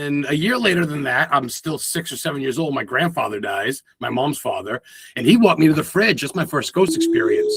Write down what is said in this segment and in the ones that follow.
then a year later than that, I'm still 6 or 7 years old. My grandfather dies, my mom's father, and he walked me to the fridge. That's my first ghost experience.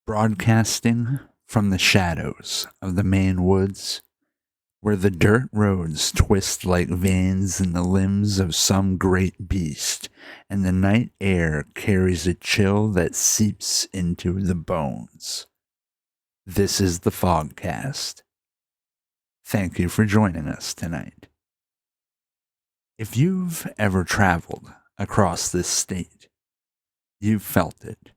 Broadcasting from the shadows of the Maine woods, where the dirt roads twist like veins in the limbs of some great beast, and the night air carries a chill that seeps into the bones. This is the Fogcast. Thank you for joining us tonight. If you've ever traveled across this state, you've felt it.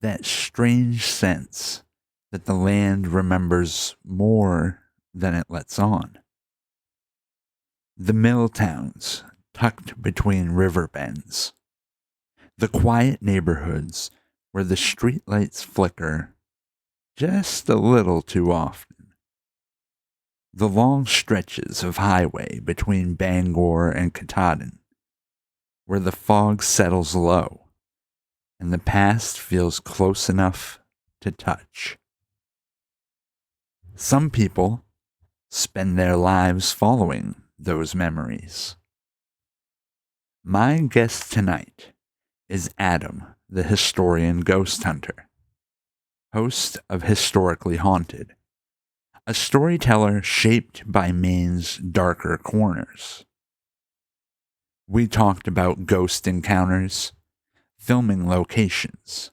That strange sense that the land remembers more than it lets on. The mill towns tucked between river bends. The quiet neighborhoods where the streetlights flicker just a little too often. The long stretches of highway between Bangor and Katahdin, where the fog settles low and the past feels close enough to touch. Some people spend their lives following those memories. My guest tonight is Adam, the historian ghost hunter, host of Historically Haunted, a storyteller shaped by Maine's darker corners. We talked about ghost encounters, filming locations,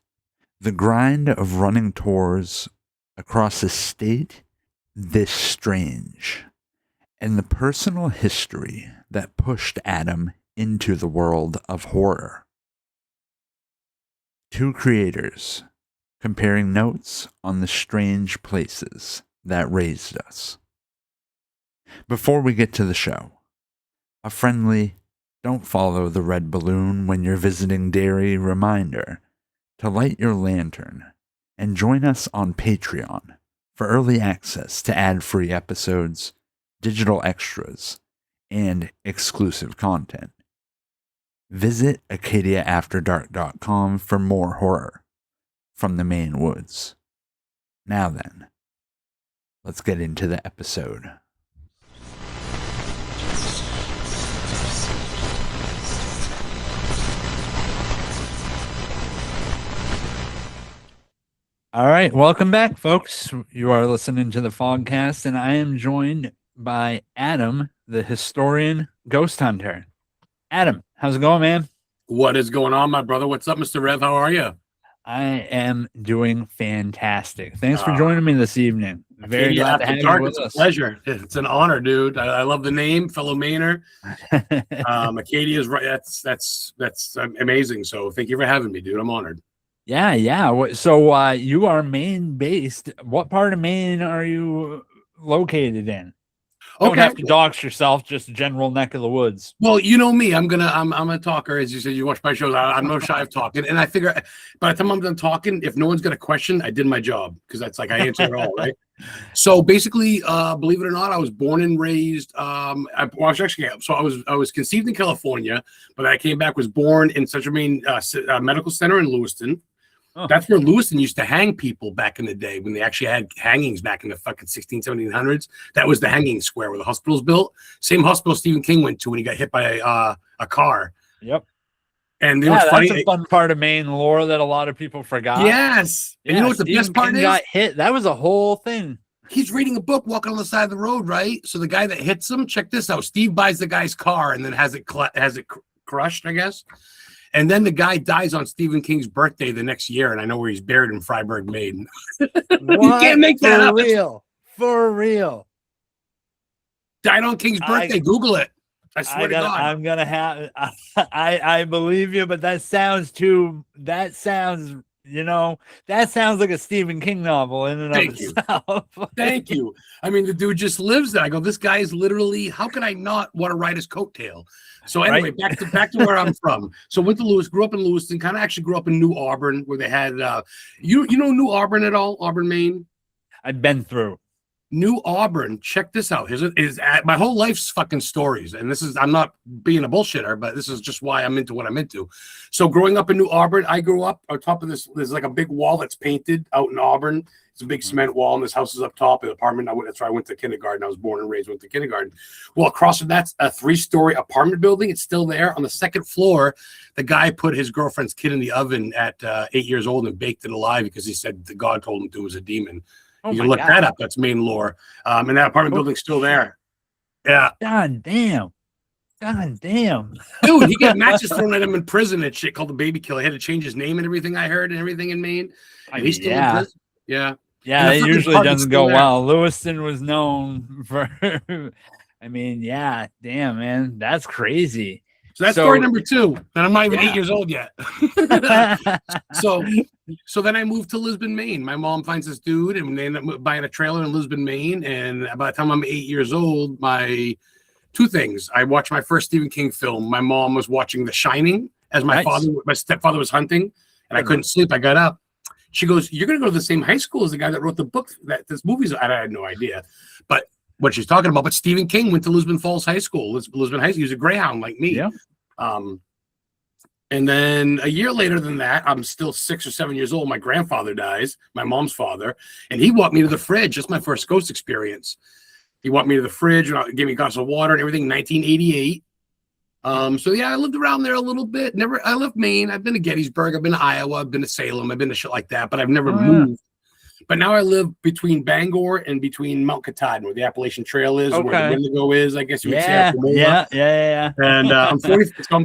the grind of running tours across a state this strange, and the personal history that pushed Adam into the world of horror. Two creators comparing notes on the strange places that raised us. Before we get to the show, a friendly "Don't follow the red balloon when you're visiting Derry" reminder to light your lantern and join us on Patreon for early access to ad-free episodes, digital extras, and exclusive content. Visit AcadiaAfterDark.com for more horror from the Maine woods. Now then, let's get into the episode. All right, welcome back, folks. You are listening to the Fogcast, and I am joined by Adam, the historian ghost hunter. Adam, how's it going, man? What is going on, my brother? What's up, Mr. Rev? How are you? I am doing fantastic. Thanks for joining me this evening. Very glad to have you with us. It's a pleasure. It's an honor, dude. I love the name, fellow Mainer. Acadia is right. That's amazing. So thank you for having me, dude. I'm honored. Yeah. So you are Maine based. What part of Maine are you located in? Don't have to dox yourself, just general neck of the woods. Well, you know me. I'm a talker, as you said. You watch my shows. I'm no shy of talking, and I figure by the time I'm done talking, if no one's got a question, I did my job, because that's like I answer it all, right? So basically, believe it or not, I was born and raised. I was conceived in California, but I came back. Was born in Central Maine Medical Center in Lewiston. Oh. That's where Lewiston used to hang people back in the day, when they actually had hangings back in the fucking 1700s. That was the hanging square where the hospital's built. Same hospital Stephen King went to when he got hit by a car. Yep. And you know what's funny? That's a fun part of Maine lore that a lot of people forgot. Yes. And you know what the best part is? Got hit. That was a whole thing. He's reading a book walking on the side of the road, right? So the guy that hits him, check this out. Steve buys the guy's car and then has it crushed, I guess. And then the guy dies on Stephen King's birthday the next year, and I know where he's buried in Freiburg, Maine. You can't make that up. For real. Died on King's birthday. Google it. I swear to God. I'm gonna have. I believe you, but that sounds like a Stephen King novel in and of itself. Thank you. I mean, the dude just lives there. I go, this guy is literally. How can I not want to ride his coattail? So anyway, back to where I'm from. So went to Lewis, grew up in Lewiston. Kind of actually grew up in New Auburn, where they had. You know New Auburn at all? Auburn, Maine. I've been through. New Auburn, check this out. My whole life's fucking stories, and I'm not being a bullshitter, but this is just why I'm into what I'm into. So growing up in New Auburn, I grew up on top of this. There's like a big wall that's painted out in Auburn. It's a big cement wall, and this house is up top. An apartment. That's where I went to kindergarten. I was born and raised. Went to kindergarten. Well, across from that's a 3-story apartment building. It's still there. On the second floor, the guy put his girlfriend's kid in the oven at 8 years old and baked it alive because he said the God told him to. It was a demon. You can look that up. That's Maine lore. And that apartment building's still there. Yeah. God damn. Dude, he got matches thrown at him in prison and shit called the baby killer. He had to change his name and everything I heard and everything in Maine. And he's still in prison. Yeah. Yeah, it usually doesn't go well. Lewiston was known for I mean, yeah, damn, man. That's crazy. So that's story number 2. And I'm not even 8 years old yet. So then I moved to Lisbon, Maine. My mom finds this dude, and they end up buying a trailer in Lisbon, Maine. And by the time I'm 8 years old, two things. I watched my first Stephen King film. My mom was watching The Shining as my stepfather was hunting, and I couldn't sleep. I got up. She goes, "You're going to go to the same high school as the guy that wrote the book that this movie's." I had no idea, but what she's talking about. But Stephen King went to Lisbon Falls High School. Lisbon High School. He was a Greyhound like me. Yeah. And then a year later than that, I'm still 6 or 7 years old. My grandfather dies, my mom's father, and he walked me to the fridge. That's my first ghost experience. He walked me to the fridge and gave me a glass of water and everything. In 1988. So yeah, I lived around there a little bit. I left Maine. I've been to Gettysburg. I've been to Iowa. I've been to Salem. I've been to shit like that, but I've never moved. But now I live between Bangor and between Mount Katahdin, where the Appalachian Trail is, where the Wendigo is, I guess you would say. Yeah. And I'm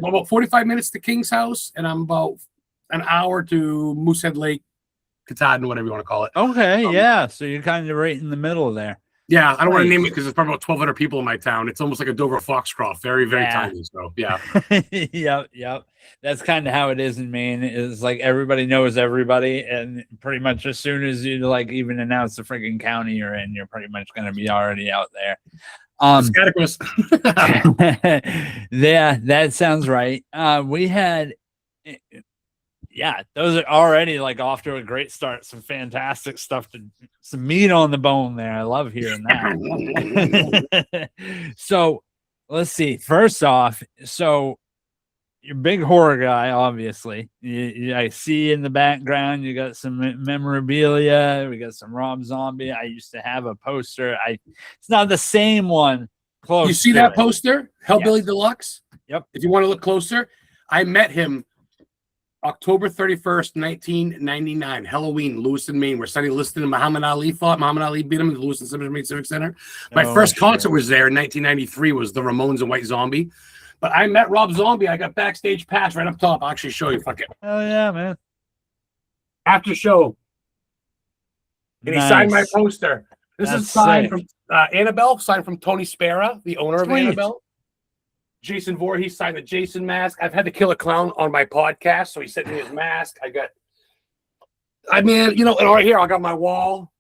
about 45 minutes to King's house, and I'm about an hour to Moosehead Lake, Katahdin, whatever you want to call it. Okay, so you're kind of right in the middle there. Yeah, I don't want to name it because there's probably about 1,200 people in my town. It's almost like a Dover Foxcroft, very, very tiny. So yeah. Yep. That's kind of how it is in Maine. Is like everybody knows everybody, and pretty much as soon as you like even announce the freaking county you're in, you're pretty much going to be already out there. Yeah, that sounds right. We had. Yeah, those are already like off to a great start. Some fantastic stuff, some meat on the bone there. I love hearing that. So let's see. First off, so you're a big horror guy, obviously. I see in the background you got some memorabilia. We got some Rob Zombie. I used to have a poster. It's not the same one. Close. You see that poster, Hellbilly Deluxe? Yep. If you want to look closer, I met him October 31st, 1999, Halloween, Lewiston, Maine, where Sonny Liston and Muhammad Ali fought. Muhammad Ali beat him at the Lewiston Civic Center. My first concert was there in 1993, was the Ramones and White Zombie. But I met Rob Zombie. I got backstage pass right up top. I'll actually show you. Fuck it. Oh, yeah, man. After show. And he signed my poster. This is signed from Annabelle, signed from Tony Spera, the owner of Annabelle. Jason Voorhees signed the Jason mask. I've had to kill a clown on my podcast, so he sent me his mask. And right here I got my wall.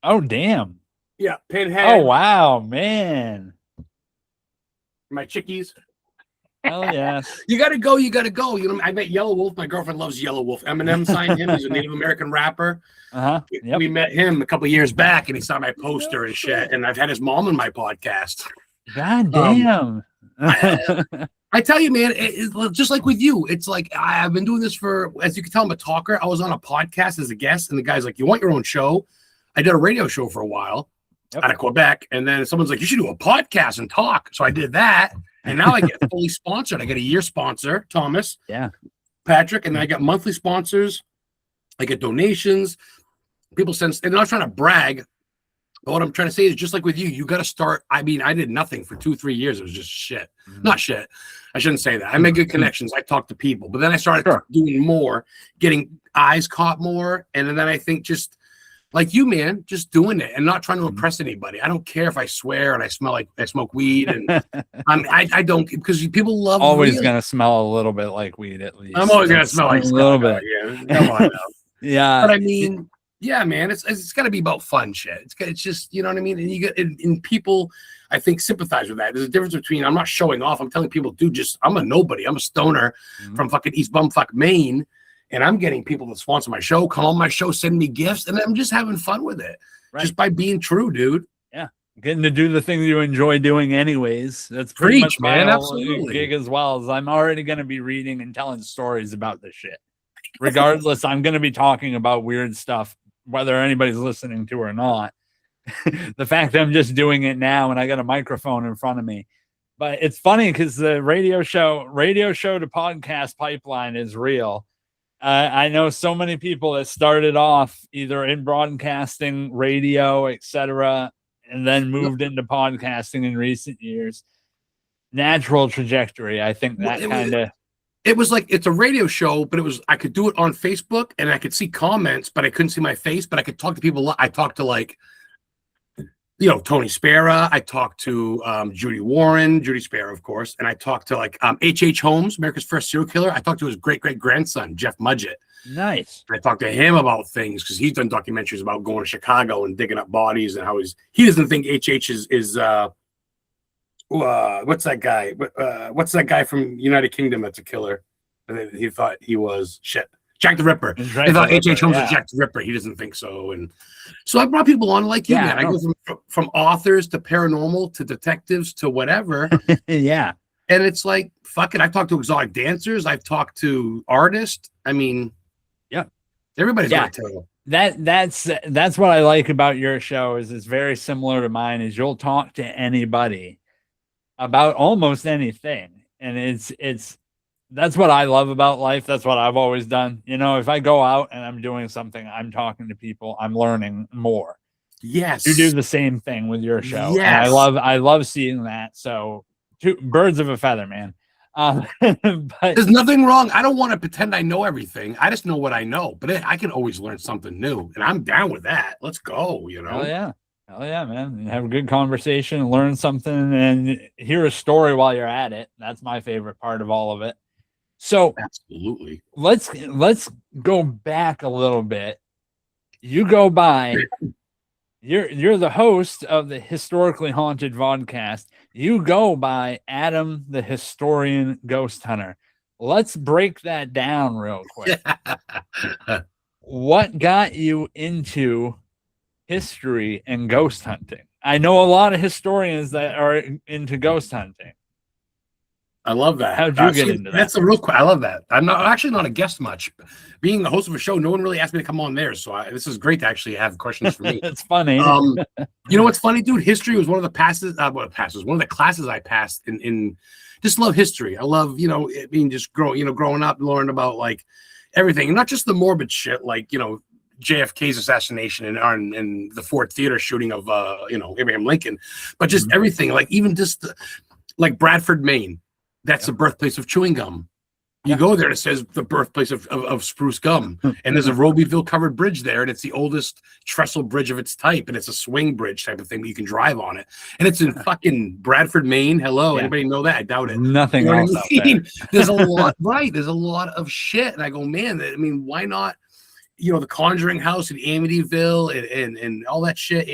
Oh damn. Yeah, Pinhead. Oh wow, man. My chickies. Oh yes. You gotta go. I met Yellow Wolf. My girlfriend loves Yellow Wolf. Eminem signed him. He's a Native American rapper. Yep. We met him a couple of years back, and he saw my poster and shit. And I've had his mom on my podcast. God damn. I tell you, man, it's just like with you. It's like I've been doing this for, as you can tell, I'm a talker. I was on a podcast as a guest, and the guy's like, "You want your own show?" I did a radio show for a while out of Quebec, and then someone's like, "You should do a podcast and talk." So I did that, And now I get fully sponsored. I get a year sponsor, Thomas. Yeah. Patrick, and then I got monthly sponsors. I get donations. People send, and I'm not trying to brag, but what I'm trying to say is just like with you, you got to start. I mean, I did nothing for 2-3 years. It was just shit. Not shit. I shouldn't say that. I made good connections. I talked to people, but then I started doing more, getting eyes caught more. And then I think just like you, man, just doing it and not trying to impress anybody. I don't care if I swear and I smell like I smoke weed, and I don't, because people love always gonna smell a little bit like weed at least. I'm always gonna smell like a little bit. Yeah, come on now. Yeah, but I mean, yeah, man, it's got to be about fun shit. It's just, you know what I mean. And you get and people, I think, sympathize with that. There's a difference between I'm not showing off. I'm telling people, dude, just I'm a nobody. I'm a stoner from fucking East Bumfuck, Maine. And I'm getting people to sponsor my show, come on my show, send me gifts, and I'm just having fun with it, just by being true, dude. Yeah, getting to do the things you enjoy doing, anyways. That's pretty much my absolutely gig as well. As I'm already going to be reading and telling stories about this shit. Regardless, I'm going to be talking about weird stuff, whether anybody's listening to or not. The fact that I'm just doing it now, and I got a microphone in front of me. But it's funny because the radio show to podcast pipeline is real. I know so many people that started off either in broadcasting, radio, etc., and then moved into podcasting in recent years. Natural trajectory. I think that kind of. It was like, it's a radio show, but I could do it on Facebook and I could see comments, but I couldn't see my face, but I could talk to people. I talked to Tony Spera. I talked to Judy Spera, of course. And I talked to H.H. Holmes, America's first serial killer. I talked to his great-great-grandson, Jeff Mudgett. Nice. I talked to him about things because he's done documentaries about going to Chicago and digging up bodies and how he doesn't think H.H. is what's that guy? What's that guy from United Kingdom that's a killer? He thought he was Jack the Ripper. I thought H.H. Holmes was Jack the Ripper. He doesn't think so. And so I brought people on like you, man. I go from authors to paranormal to detectives to whatever. Yeah. And it's like, fuck it. I've talked to exotic dancers. I've talked to artists. I mean, yeah, everybody's got a tale. That's what I like about your show is it's very similar to mine. Is you'll talk to anybody about almost anything, and it's that's what I love about life. That's what I've always done. If I go out and I'm doing something, I'm talking to people, I'm learning more. Yes, you do the same thing with your show. Yes, and I love seeing that. So, two birds of a feather, man. But there's nothing wrong. I don't want to pretend I know everything. I just know what I know. But I can always learn something new, and I'm down with that. Let's go. Hell yeah, man. And have a good conversation, learn something, and hear a story while you're at it. That's my favorite part of all of it. So absolutely. Let's go back a little bit. You go by you're the host of the Historically Haunted Vodcast. You go by Adam the Historian Ghost Hunter. Let's break that down real quick. What got you into history and ghost hunting? I know a lot of historians that are into ghost hunting. I love that. How'd you get into that? That's a real. I love that. I'm actually not a guest much. Being the host of a show, no one really asked me to come on there, so this is great to actually have questions for me. It's funny. You know what's funny, dude? History was one of the one of the classes I passed in. Just love history. I love just growing up, learning about everything, and not just the morbid shit JFK's assassination and the Ford Theater shooting of Abraham Lincoln, but just everything, even just Bradford, Maine. That's the birthplace of chewing gum. You go there and it says the birthplace of spruce gum. And there's a Robyville covered bridge there. And it's the oldest trestle bridge of its type. And it's a swing bridge type of thing, but you can drive on it. And it's in fucking Bradford, Maine. Hello. Anybody know that? I doubt it. Nothing else out there. There's a lot, right? There's a lot of shit. And I go, man, why not? The Conjuring House in Amityville and all that shit,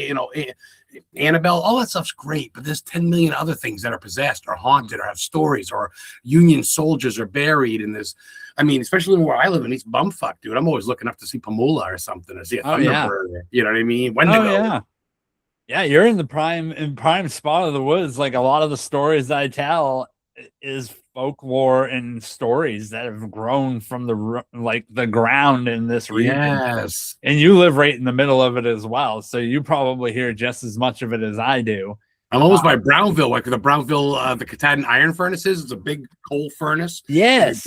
Annabelle, all that stuff's great, but there's 10 million other things that are possessed or haunted or have stories, or Union soldiers are buried in this. Especially where I live in East Bumfuck, dude. I'm always looking up to see Pamula or something, or see a Thunderbird. You know what I mean? Wendigo. Yeah, you're in the prime spot of the woods. A lot of the stories that I tell is folklore and stories that have grown from the ground in this region. Yes. And you live right in the middle of it as well. So you probably hear just as much of it as I do. I'm almost by Brownville, like the Brownville, the Katahdin iron furnaces. It's a big coal furnace. Yes.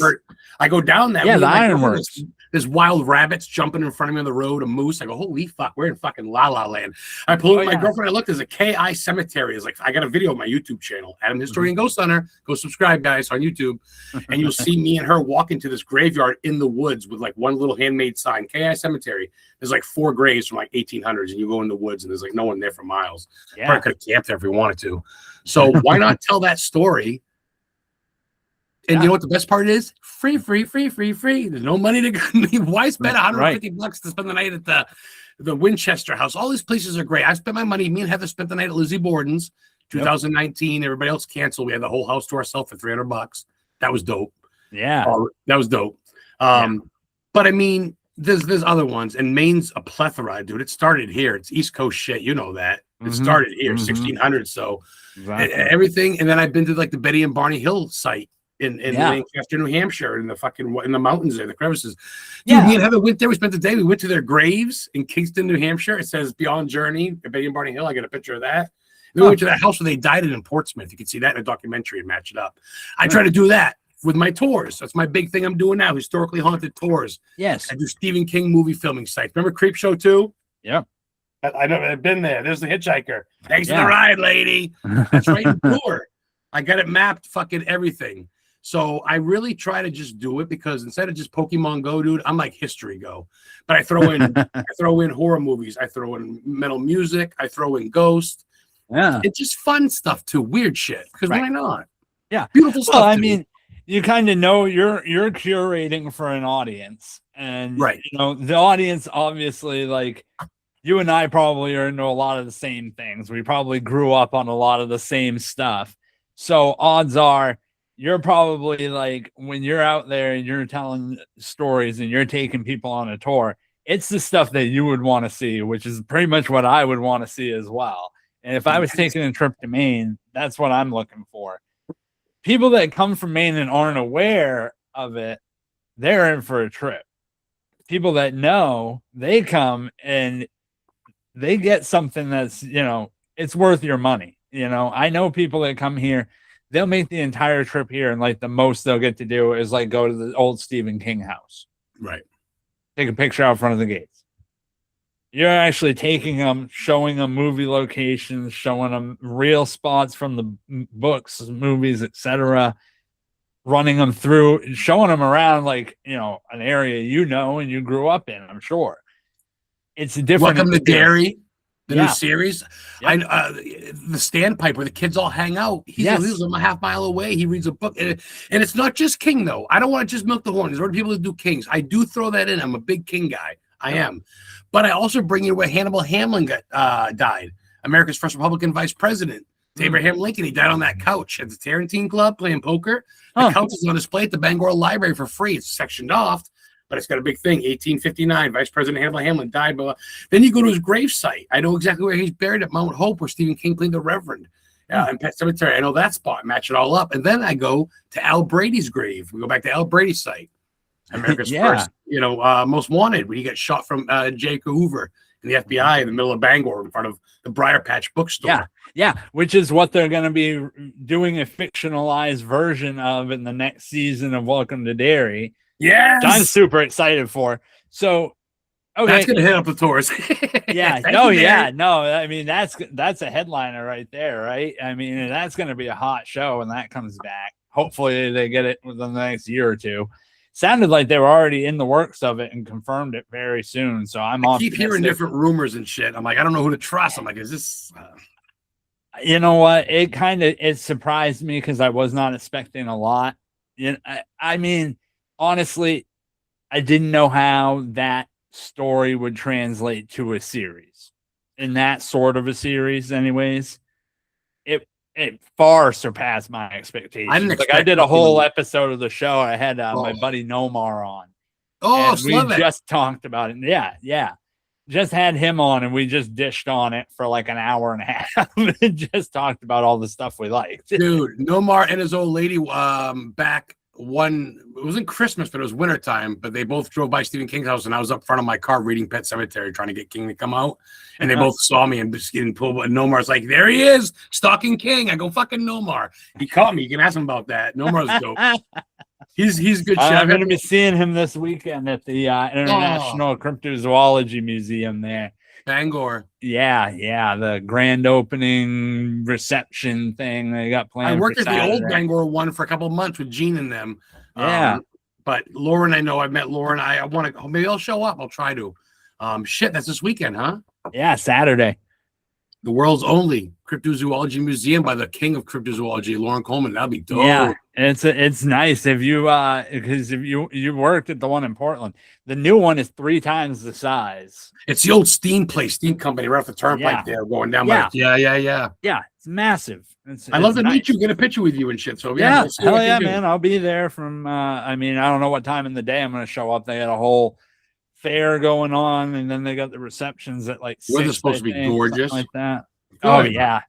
I go down that. Yeah, the ironworks. There's wild rabbits jumping in front of me on the road, a moose. I go, holy fuck, we're in fucking La La Land. I pull up my girlfriend. I look, there's a KI cemetery. It's like, I got a video on my YouTube channel, Adam Historian Ghost Hunter. Go subscribe, guys, on YouTube. And you'll see me and her walking to this graveyard in the woods with like one little handmade sign, KI cemetery. There's like 4 graves from like 1800s, and you go in the woods and there's like no one there for miles. Yeah. Probably could have camped there if we wanted to. So why not tell that story? And you know what the best part is? Free. There's no money to go. Why spend $150 to spend the night at the Winchester House? All these places are great. I spent my money. Me and Heather spent the night at Lizzie Borden's. 2019. Everybody else canceled. We had the whole house to ourselves for $300. That was dope. Yeah, that was dope. But I mean, there's other ones, and Maine's a plethora, dude. It started here. It's East Coast shit. You know that. It started here, 1600. So everything. And then I've been to like the Betty and Barney Hill site in Lancaster, New Hampshire, in the mountains there, the crevices. Dude, me and Heather went there. We spent the day. We went to their graves in Kingston, New Hampshire. It says Beyond Journey, Betty and Barney Hill. I got a picture of that. Then we went to that house where they died in Portsmouth. You can see that in a documentary and match it up. I try to do that with my tours. That's my big thing I'm doing now, historically haunted tours. Yes. I do Stephen King movie filming sites. Remember Creep Show 2? Yeah. I know, I've been there. There's the hitchhiker. Thanks for the ride, lady. That's right in tour. I got it mapped, fucking everything. So I really try to just do it because instead of just Pokemon Go, dude, I'm like History Go. But I throw in horror movies. I throw in metal music. I throw in ghosts. Yeah. It's just fun stuff too. Weird shit. Because why not? Yeah. Beautiful stuff. Well, I mean, you kind of know you're curating for an audience. And you know, the audience obviously, like, you and I probably are into a lot of the same things. We probably grew up on a lot of the same stuff. So odds are you're probably like, when you're out there and you're telling stories and you're taking people on a tour, it's the stuff that you would want to see, which is pretty much what I would want to see as well. And if I was taking a trip to Maine, that's what I'm looking for. People that come from Maine and aren't aware of it, they're in for a trip. People that know, they come and they get something that's, you know, it's worth your money. You know, I know people that come here, they'll make the entire trip here, and like the most they'll get to do is like go to the old Stephen King house. Right. Take a picture out front of the gates. You're actually taking them, showing them movie locations, showing them real spots from the books, movies, etc., running them through, showing them around, like, you know, an area you know and you grew up in, I'm sure. It's a different. Welcome to Derry, the new series. Yep. The Standpipe where the kids all hang out. He lives a half mile away. He reads a book. And it's not just King, though. I don't want to just milk the horn. There's other people that do Kings. I do throw that in. I'm a big King guy. I am. But I also bring in where Hannibal Hamlin died, America's first Republican vice president. To Abraham Lincoln. He died on that couch at the Tarantine Club playing poker. The couch is on display at the Bangor Library for free. It's sectioned off, but it's got a big thing. 1859, Vice President Hannibal Hamlin died. Blah, blah. Then you go to his grave site. I know exactly where he's buried at Mount Hope, where Stephen King played the Reverend. In Pet Cemetery. I know that spot. Match it all up. And then I go to Al Brady's grave. We go back to Al Brady's site. America's first, most wanted, when he got shot from J. Hoover in the FBI in the middle of Bangor in front of the Briar Patch bookstore. Yeah, which is what they're going to be doing a fictionalized version of in the next season of Welcome to Derry. Yes, I'm super excited for. So, okay, that's going to hit up the tours. I mean, that's a headliner right there, right? I mean, that's going to be a hot show when that comes back. Hopefully, they get it within the next year or two. Sounded like they were already in the works of it and confirmed it very soon. So I keep hearing different rumors and shit. I'm like, I don't know who to trust. I'm like, is this? You know what? It surprised me because I was not expecting a lot. I mean, honestly, I didn't know how that story would translate to a series. In that sort of a series, anyways, it far surpassed my expectations. I did a whole episode of the show. I had my buddy Nomar on. We just talked about it. Yeah. Just had him on, and we just dished on it for like an hour and a half. And just talked about all the stuff we liked. Dude, Nomar and his old lady back one. It wasn't Christmas, but it was wintertime. But they both drove by Stephen King's house, and I was up front of my car reading Pet Sematary, trying to get King to come out. And they both saw me and just getting pulled. And Nomar's like, "There he is, stalking King." I go, "Fucking Nomar." He caught me. You can ask him about that. Nomar's dope. He's good. I'm going to be seeing him this weekend at the International Cryptozoology Museum there. Bangor. Yeah, the grand opening reception thing they got planned. I worked at the old Bangor one for a couple of months with Gene and them. Yeah. But Lauren, I know I've met Lauren. I want to, maybe I'll show up. I'll try to. Shit, that's this weekend, huh? Yeah, Saturday. The world's only cryptozoology museum by the king of cryptozoology, Lauren Coleman. That'd be dope. Yeah, it's nice if you because if you worked at the one in Portland, the new one is 3 times the size. It's the old steam company right off the turnpike there, going down by. Yeah. It's massive. I love to meet you, get a picture with you and shit. So yeah, hell yeah, man. I'll be there from. I don't know what time in the day I'm going to show up. They got a whole fair going on, and then they got the receptions at like 6. Weather's supposed to be gorgeous, like that. Good. Oh yeah.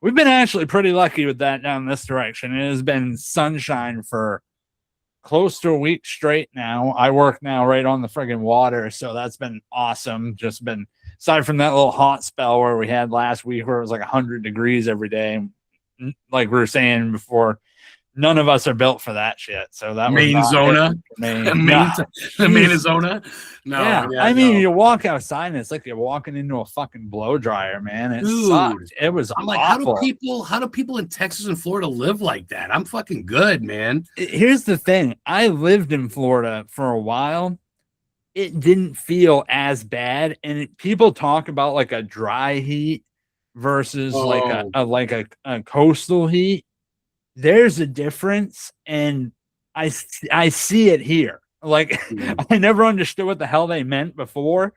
We've been actually pretty lucky with that down this direction. It has been sunshine for close to a week straight now. I work now right on the friggin' water, so that's been awesome. Just been aside from that little hot spell where we had last week, where it was like 100 degrees every day. Like we were saying before, none of us are built for that shit. So that Maine zona, the Maine zona. No, you walk outside and it's like you're walking into a fucking blow dryer, man. It sucked. It was. I'm like, awful. How do people in Texas and Florida live like that? I'm fucking good, man. Here's the thing. I lived in Florida for a while. It didn't feel as bad, and people talk about like a dry heat versus like a coastal heat. There's a difference, and I see it here. Like I never understood what the hell they meant before.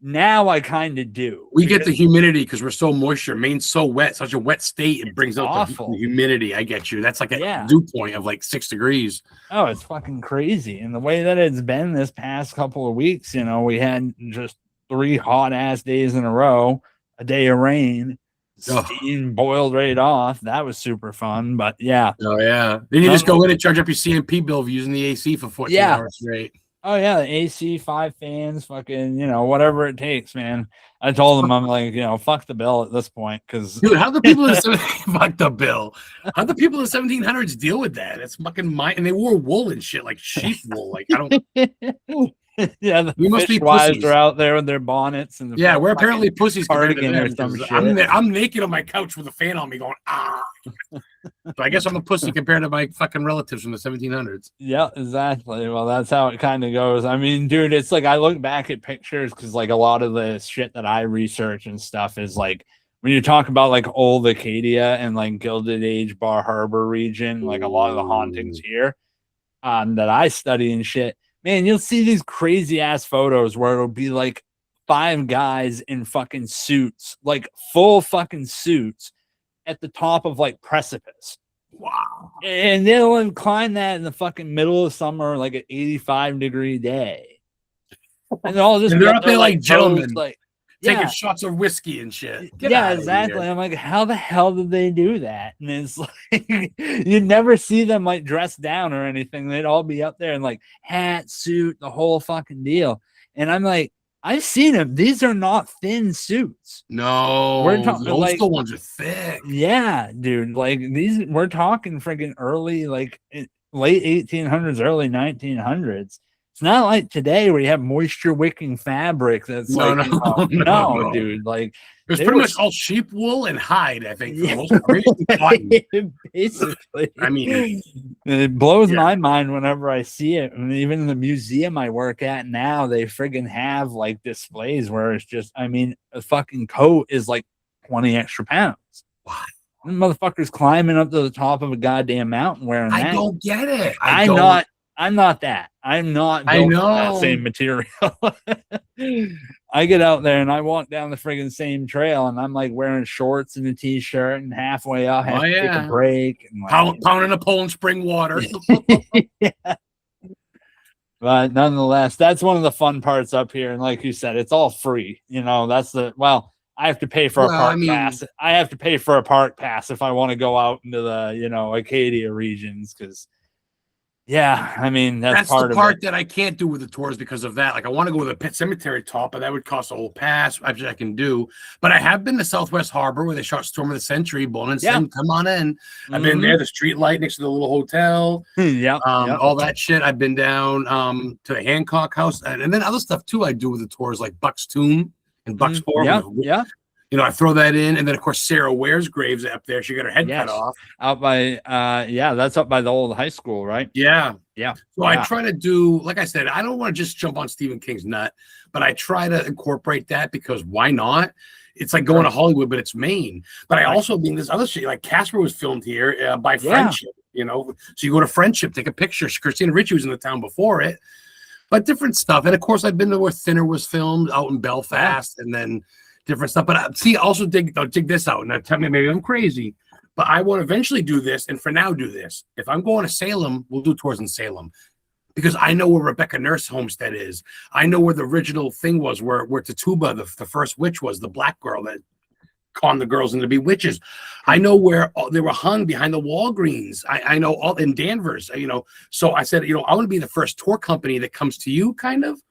Now I kind of do. We get the humidity because we're so moisture. Maine's so wet, such a wet state. It brings out the humidity. I get you. That's like a dew point of like 6 degrees. Oh, it's fucking crazy. And the way that it's been this past couple of weeks, we had just 3 hot ass days in a row, a day of rain. Steam boiled right off. That was super fun, but yeah. Oh yeah. Then you just go in and charge up your CMP bill for using the AC for 14 hours straight. Oh yeah, the AC, 5 fans, fucking, whatever it takes, man. I told them I'm like, fuck the bill at this point, because dude, how the people in fuck the bill? How the people in the 1700s deal with that? It's fucking and they wore wool and shit, like sheep wool. Like I don't. Yeah, the fishwives are out there with their bonnets and we're apparently pussies cardigan or some shit. I'm naked on my couch with a fan on me going So I guess I'm a pussy compared to my fucking relatives from the 1700s. Yeah, exactly. Well, that's how it kind of goes. I mean, dude, it's like I look back at pictures because like a lot of the shit that I research and stuff is like when you talk about like old Acadia and like Gilded Age Bar Harbor region, like a lot of the hauntings here that I study and shit. Man, you'll see these crazy ass photos where it'll be like 5 guys in fucking suits, like full fucking suits at the top of like precipice. Wow. And they'll climb that in the fucking middle of summer, like an 85-degree day. And they're up there like gentlemen, like taking shots of whiskey and shit. Exactly. I'm like, how the hell did they do that? And it's like you'd never see them like dressed down or anything. They'd all be up there in like hat, suit, the whole fucking deal. And I'm like, I've seen them. These are not thin suits. No, we're talking like the ones are thick. Yeah, dude. Like these, we're talking freaking early, like late 1800s, early 1900s. It's not like today where you have moisture wicking fabric. That's no, dude. Like it was pretty much all sheep wool and hide. I think basically. I mean, it blows my mind whenever I see it. And even in the museum I work at now, they friggin' have like displays where it's just, I mean, a fucking coat is like 20 extra pounds. What? Motherfuckers climbing up to the top of a goddamn mountain wearing that. I don't get it. I'm not that. I'm not I know that same material. I get out there and I walk down the friggin' same trail and I'm like wearing shorts and a t-shirt and halfway up, have to take a break. And like, pounding a pole in spring water. But nonetheless, that's one of the fun parts up here. And like you said, it's all free. That's I have to pay for a park pass. I have to pay for a park pass if I want to go out into the, Acadia regions because Yeah, I mean that's part the of part it. that I can't do with the tours because of that. Like I want to go with a pet cemetery top, but that would cost a whole pass, which I can do. But I have been to Southwest Harbor where they shot Storm of the Century, Bone and Yeah. Sin, come on in. I've been Mhm. there, the street light next to the little hotel, Yep. all that shit. I've been down to the Hancock House, and then other stuff too I do with the tours, like Buck's Tomb and Buck's Yeah. Forum. Yeah. You know, I throw that in, and then of course Sarah Ware's grave's up there. She got her head cut Yes. off. Out by yeah, that's up by the old high school, right? Yeah. Yeah. So I try to do, like I said, I don't want to just jump on Stephen King's nut, but I try to incorporate that because why not? It's like going to Hollywood, but it's Maine. But I also mean this other shit, like Casper was filmed here by Friendship, you know. So you go to Friendship, take a picture. Christina Ricci was in the town before it, but different stuff. And of course, I've been to where Thinner was filmed out in Belfast, and then different stuff. But see, also dig this out. Now tell me, maybe I'm crazy. But I want to eventually do this, and for now, do this. If I'm going to Salem, we'll do tours in Salem, because I know where Rebecca Nurse homestead is. I know where the original thing was, where Tituba, the first witch, was the black girl that conned the girls into be witches. I know where they were hung behind the Walgreens. I know all in Danvers. You know, so I said, you know, I want to be the first tour company that comes to you, kind of.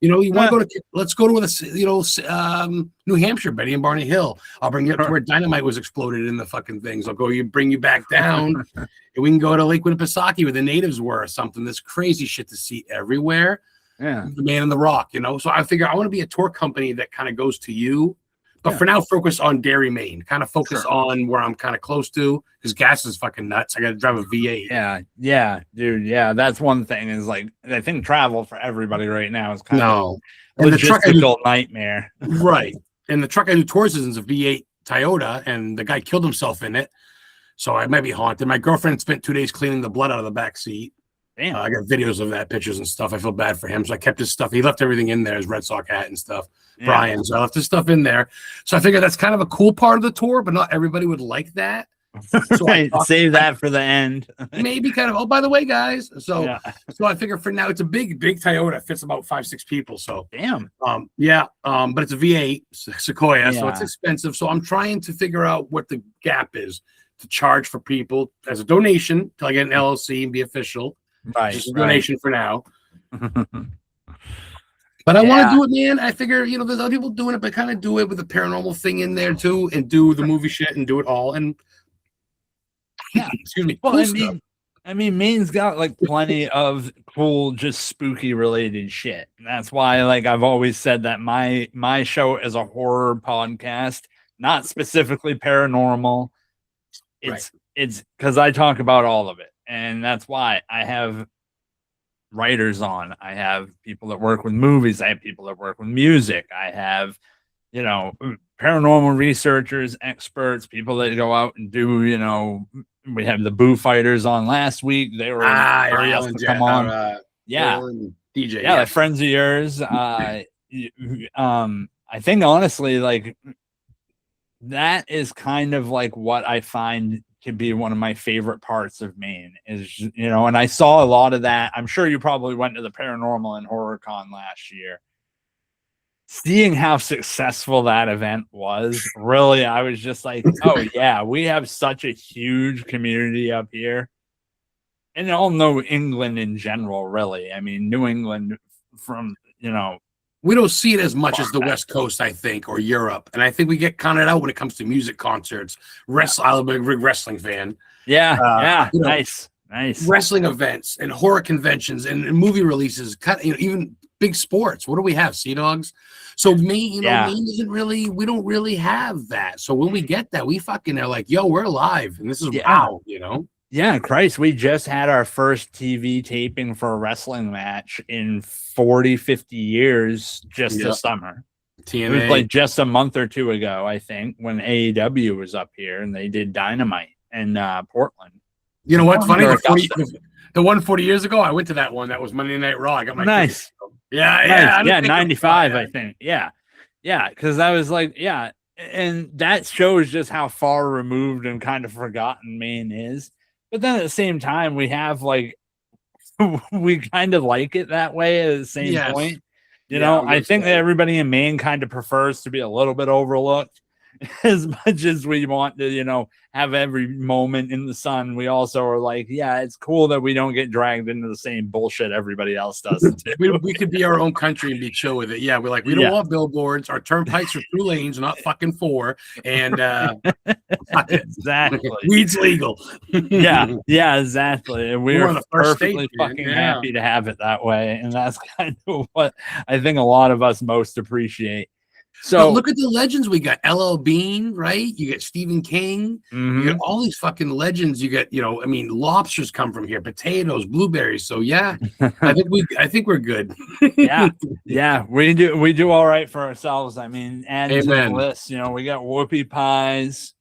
You know, you want to go to, let's go to New Hampshire, Betty and Barney Hill. I'll bring you up to where dynamite was exploded in the fucking things. I'll bring you back down, and we can go to Lake Winnipesaukee where the natives were or something. This crazy shit to see everywhere. Yeah. The Man in the Rock, you know. So I figure I want to be a tour company that kind of goes to you. But for now, focus on Derry, Maine. Kind of focus on where I'm kind of close to, because gas is fucking nuts. I got to drive a V8. Yeah, dude. Yeah, that's one thing. Is like I think travel for everybody right now is kind of a logistical nightmare. Right. And the truck I do tours is a V8 Toyota, and the guy killed himself in it. So I might be haunted. My girlfriend spent 2 days cleaning the blood out of the back seat. Damn. I got videos of that, pictures and stuff. I feel bad for him. So I kept his stuff. He left everything in there, his Red Sox hat and stuff. Brian. So I left his stuff in there. So I figured that's kind of a cool part of the tour, but not everybody would like that. So save that for the end. Maybe kind of, oh, by the way, guys. So so I figure for now it's a big Toyota. It fits about 5-6 people. So damn. But it's a V8 Sequoia, so it's expensive. So I'm trying to figure out what the gap is to charge for people as a donation till I get an LLC and be official. Right. Just a donation for now. But I want to do it, man. I figure, you know, there's other people doing it, but kind of do it with a paranormal thing in there too, and do the movie shit and do it all. And excuse me. Well, Cool I mean, Maine's got like plenty of cool, just spooky related shit. And that's why, like, I've always said that my show is a horror podcast, not specifically paranormal. It's because I talk about all of it, and that's why I have writers on. I have people that work with movies. I have people that work with music. I have, you know, paranormal researchers, experts, people that go out and do, you know, we have the Boo Fighters on last week. They were Ariel and come on. DJ. Like friends of yours. I think honestly, like that is kind of like what I find to be one of my favorite parts of Maine is, you know, and I saw a lot of that. I'm sure you probably went to the Paranormal and HorrorCon last year. Seeing how successful that event was, really, I was just like, oh yeah, we have such a huge community up here. And all New England in general, really. I mean, New England from, you know, we don't see it as much as the West Coast, I think, or Europe. And I think we get counted out when it comes to music concerts. I'm a big wrestling fan. Nice. Wrestling events and horror conventions and movie releases, you know, even big sports. What do we have? Sea Dogs. So Maine isn't really, we don't really have that. So when we get that, we fucking are like, yo, we're alive. And this is wow, you know? Yeah, Christ, we just had our first TV taping for a wrestling match in 40, 50 years just this summer. TNA. It was like just a month or two ago, I think, when AEW was up here and they did Dynamite in Portland. You know what's funny? The one 40 years ago, I went to that one. That was Monday Night Raw. I got my nice. Yeah, 95, I think. Yeah, because I was like, and that shows just how far removed and kind of forgotten Maine is. But then at the same time, we have like, we kind of like it that way at the same point. You know, I think that everybody in Maine kind of prefers to be a little bit overlooked as much as we want to, have every moment in the sun, we also are like, yeah, it's cool that we don't get dragged into the same bullshit everybody else does too. We could be our own country and be chill with it. Yeah, we're like, we don't want billboards. Our turnpikes are 2 lanes, not fucking 4. And exactly, weed's legal. yeah, exactly. And We're we're on the first perfectly state, man. fucking Yeah. happy to have it that way, and that's kind of what I think a lot of us most appreciate. So But look at the legends we got. LL Bean, right? You get Stephen King. You get all these fucking legends. You get, lobsters come from here, potatoes, blueberries. So yeah, I think we're good. yeah, we do all right for ourselves. I mean, add to the Amen. list. We got whoopie pies,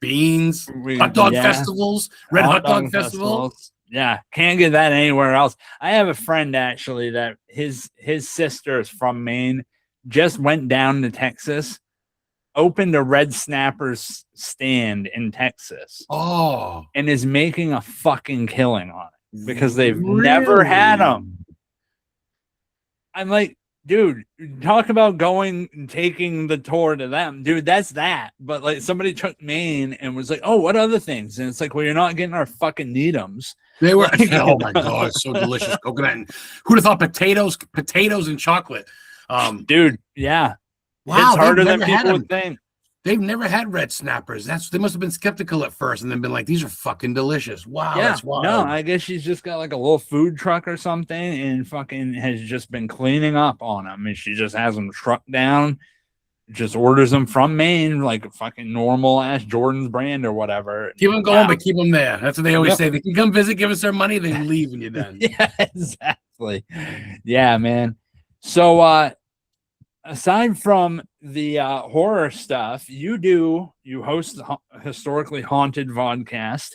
Beans, hot dog festivals, red hot dog festival. Yeah, can't get that anywhere else. I have a friend actually that his sister is from Maine. Just went down to Texas, opened a red snappers stand in Texas. Oh, and is making a fucking killing on it because they've never had them. I'm like, dude, talk about going and taking the tour to them, dude. That's that. But like, somebody took Maine and was like, oh, what other things? And it's like, well, you're not getting our fucking Needhams. They were. Oh my god, it's so delicious. Coconut. And who'd have thought potatoes and chocolate? Dude, yeah. Wow, it's harder than people would think. They've never had red snappers. They must have been skeptical at first and then been like, these are fucking delicious. Wow, that's wild. No, I guess she's just got like a little food truck or something and fucking has just been cleaning up on them. And she just has them trucked down, just orders them from Maine, like a fucking normal ass Jordan's brand or whatever. Keep them going, but keep them there. That's what they always say. They can come visit, give us their money, they leave when you're done. Yeah, exactly. Yeah, man. So, aside from the horror stuff, you host the Historically Haunted Vodcast.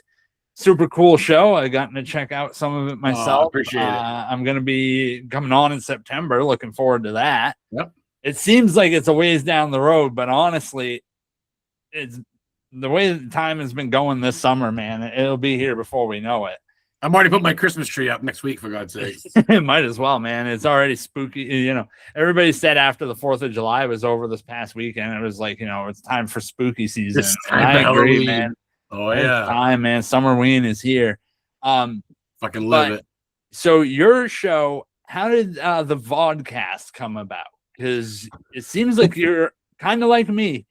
Super cool show. I gotten to check out some of it myself. Appreciate it. I'm going to be coming on in September. Looking forward to that. Yep. It seems like it's a ways down the road, but honestly, it's the way the time has been going this summer, man. It'll be here before we know it. I'm already putting my Christmas tree up next week, for God's sake. Might as well, man. It's already spooky. Everybody said after the 4th of July was over this past weekend, it was like, it's time for spooky season. It's time I for agree, Halloween. man. Oh, It's yeah. time, man. Summerween is here. Fucking live it. So your show, how did the vodcast come about? Because it seems like you're kind of like me.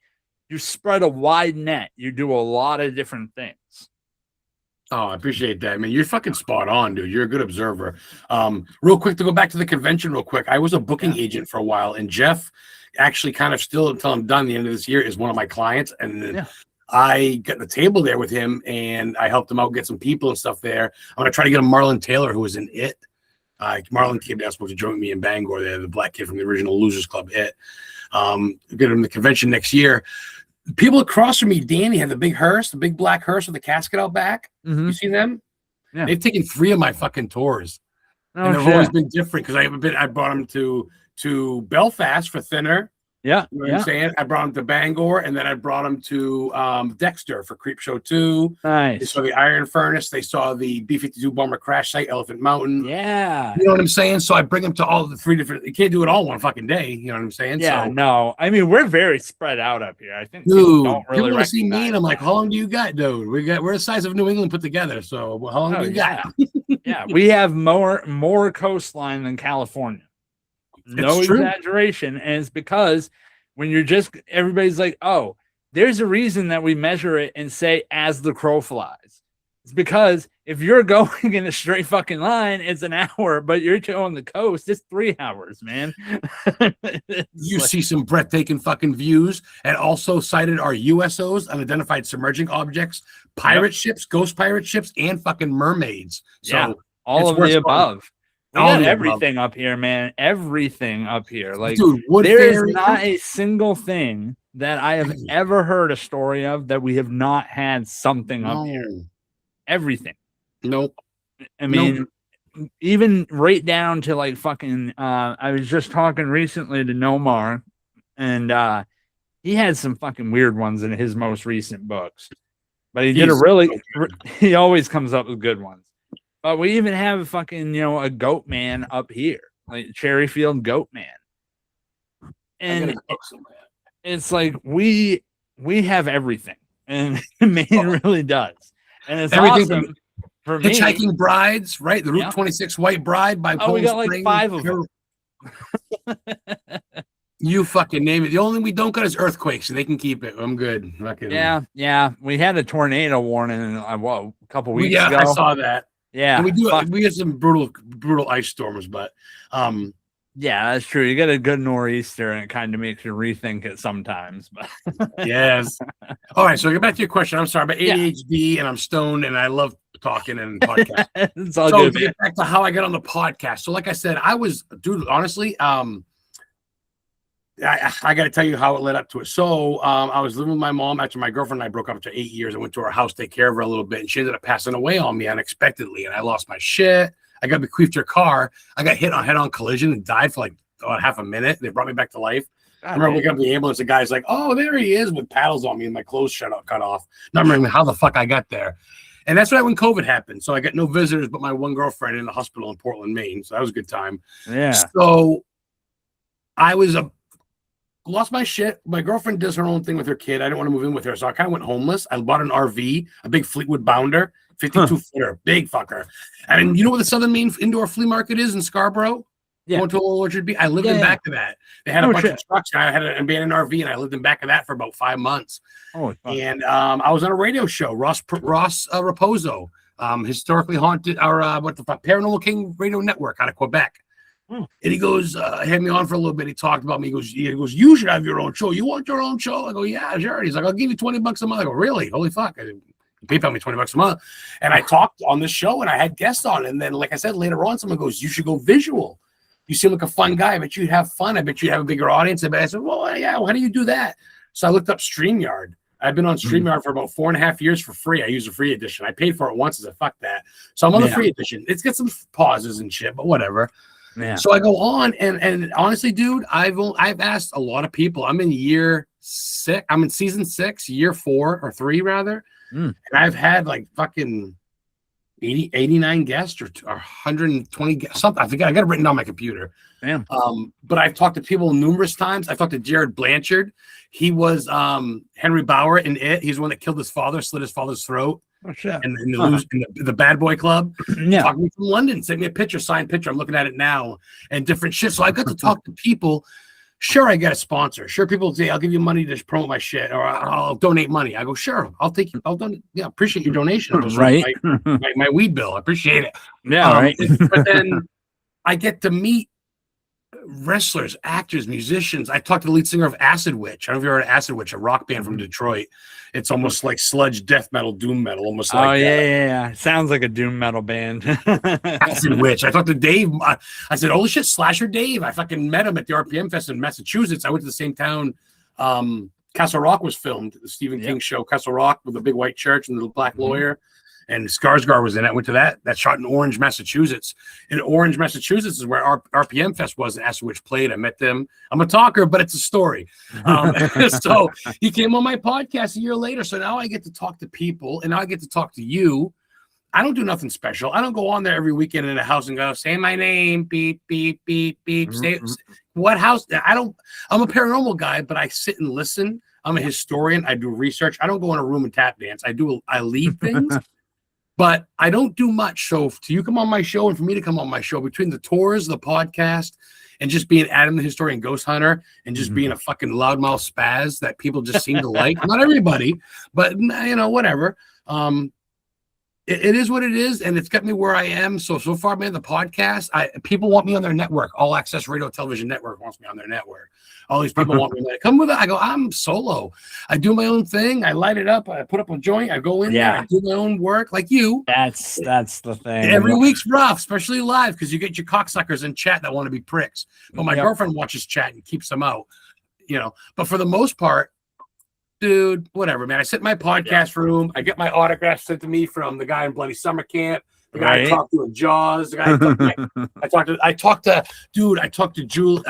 You spread a wide net. You do a lot of different things. Oh, I appreciate that, man. You're fucking spot on, dude. You're a good observer. Real quick, to go back to the convention real quick. I was a booking agent for a while, and Jeff actually kind of still, until I'm done the end of this year, is one of my clients. And then I got the table there with him, and I helped him out get some people and stuff there. I'm going to try to get a Marlon Taylor, who was in It. Marlon came down, supposed to join me in Bangor there, the black kid from the original Losers Club It. Get him the convention next year. People across from me, Danny, had the big hearse, the big black hearse with the casket out back. Mm-hmm. You see them? Yeah. They've taken 3 of my fucking tours. Oh, and they've always been different because I brought them to Belfast for Thinner. Yeah. You know what I'm saying? I brought them to Bangor, and then I brought them to Dexter for Creep Show 2. They Nice. saw the Iron Furnace. They saw the B-52 bomber crash site, Elephant Mountain. Yeah. You know what I'm saying? So I bring them to all the 3 different. You can't do it all one fucking day. You know what I'm saying? Yeah, so, no. I mean, we're very spread out up here. I think dude, people don't really want to see me, recognize and I'm like, that. how long do you got, dude? We're the size of New England put together. So how long do you got? Yeah, we have more coastline than California. No It's true. exaggeration. And it's because when you're just, everybody's like, oh, there's a reason that we measure it and say as the crow flies. It's because if you're going in a straight fucking line, it's an hour, but you're on the coast, it's 3 hours, man. You see some breathtaking fucking views, and also cited our USOs, unidentified submerging objects, pirate ships, ghost pirate ships, and fucking mermaids. So yeah, all of the above. We got everything up here, man. Everything up here. Like, dude, there is not a single thing that I have ever heard a story of that we have not had something up here. Everything. Nope. I mean, even right down to like fucking, I was just talking recently to Nomar, and he had some fucking weird ones in his most recent books. But he he always comes up with good ones. But we even have a fucking, a goat man up here, like Cherryfield Goat Man. And it's like we we have everything, and Maine really does, and it's Everything awesome for me. Hitchhiking brides, right? The Route Yeah. 26 White Bride by Oh, Poland we got like Spring. 5 of them. You fucking name it. The only thing we don't got is earthquakes, and they can keep it. I'm good. Fucking, Yeah. We had a tornado warning a couple weeks ago. I saw that. Yeah, And we had some brutal ice storms, but yeah, that's true. You get a good nor'easter, and it kind of makes you rethink it sometimes. But yes. All right, so get back to your question. I'm sorry, but ADHD and I'm stoned and I love talking and podcasts. It's all So good. to get back to how I got on the podcast. So like I said, honestly, I got to tell you how it led up to it. So I was living with my mom after my girlfriend and I broke up after 8 years. I went to her house, take care of her a little bit, and she ended up passing away on me unexpectedly. And I lost my shit. I got bequeathed her car. I got hit on head-on collision and died for like half a minute. They brought me back to life. I remember waking up in the ambulance. The guy's like, "Oh, there he is," with paddles on me and my clothes cut off. Not remembering how the fuck I got there. And that's right when COVID happened. So I got no visitors but my one girlfriend in the hospital in Portland, Maine. So that was a good time. Yeah. So I was lost my shit. My girlfriend does her own thing with her kid. I didn't want to move in with her. So I kind of went homeless. I bought an RV, a big Fleetwood Bounder, 52-footer, big fucker. And you know what the Southern Maine indoor flea market is in Scarborough? Yeah. Going to Old Orchard Beach. I lived in back of that. They had a bunch of trucks. I had an abandoned RV, and I lived in back of that for about 5 months. And I was on a radio show, Ross Raposo, historically haunted, or Paranormal King Radio Network out of Quebec. And he goes, had me on for a little bit. He talked about me. He goes, you should have your own show. You want your own show? I go, yeah, sure. He's like, I'll give you $20 a month. I go, really? Holy fuck. He PayPal me $20 a month. And I talked on this show and I had guests on. And then, like I said, later on, someone goes, you should go visual. You seem like a fun guy. I bet you'd have fun. I bet you'd have a bigger audience. I said, well, yeah, how do you do that? So I looked up StreamYard. I've been on StreamYard for about 4.5 years for free. I use a free edition. I paid for it once. I said, fuck that. So I'm on the free edition. It's got some pauses and shit, but whatever. Yeah. So I go on, and honestly, dude, I've asked a lot of people. I'm in year 6. I'm in season 6, year 4 or 3 rather, and I've had like fucking 89 guests or 120 guests, something. I forget. I got it written on my computer. Damn. But I've talked to people numerous times. I talked to Jared Blanchard. He was Henry Bauer in It. He's the one that killed his father, slit his father's throat. Oh, shit. And the Bad Boy Club. Yeah. Talking to me from London, sent me a picture, signed picture. I'm looking at it now, and different shit. So I got to talk to people. Sure, I get a sponsor. Sure, people say I'll give you money to promote my shit, or I'll donate money. I go, sure, I'll donate. Yeah, appreciate your donation. Right. My weed bill. I appreciate it. Yeah, right. But then I get to meet wrestlers, actors, musicians. I talked to the lead singer of Acid Witch. I don't know if you heard of Acid Witch, a rock band from Detroit. It's almost like sludge death metal, doom metal, almost like yeah. Sounds like a doom metal band. Acid Witch. I talked to Dave. I said, holy shit, Slasher Dave. I fucking met him at the RPM Fest in Massachusetts. I went to the same town Castle Rock was filmed, the Stephen King show, Castle Rock, with the big white church and the black lawyer. And Skarsgård was in it. I went to that shot in Orange, Massachusetts. In Orange, Massachusetts is where RPM Fest was, and Acid Witch played. I met them. I'm a talker, but it's a story. So he came on my podcast a year later. So now I get to talk to people, and now I get to talk to you. I don't do nothing special. I don't go on there every weekend in a house and go, say my name, beep, beep, beep, beep. Say what house? I'm a paranormal guy, but I sit and listen. I'm a historian. I do research. I don't go in a room and tap dance. I lead things. But I don't do much. So to you come on my show and for me to come on my show, between the tours, the podcast, and just being Adam the Historian Ghost Hunter and just being a fucking loudmouth spaz that people just seem to like. Not everybody, but whatever. It is what it is, and it's got me where I am. So far, man, the podcast, people want me on their network. All Access Radio Television Network wants me on their network. All these people want me to come with it. I go, I'm solo. I do my own thing. I light it up. I put up a joint. I go in there. I do my own work like you. That's the thing. Every week's rough, especially live, because you get your cocksuckers in chat that want to be pricks. But my girlfriend watches chat and keeps them out. But for the most part, dude, whatever, man. I sit in my podcast room. I get my autograph sent to me from the guy in Bloody Summer Camp, the guy I talked to in Jaws, the guy I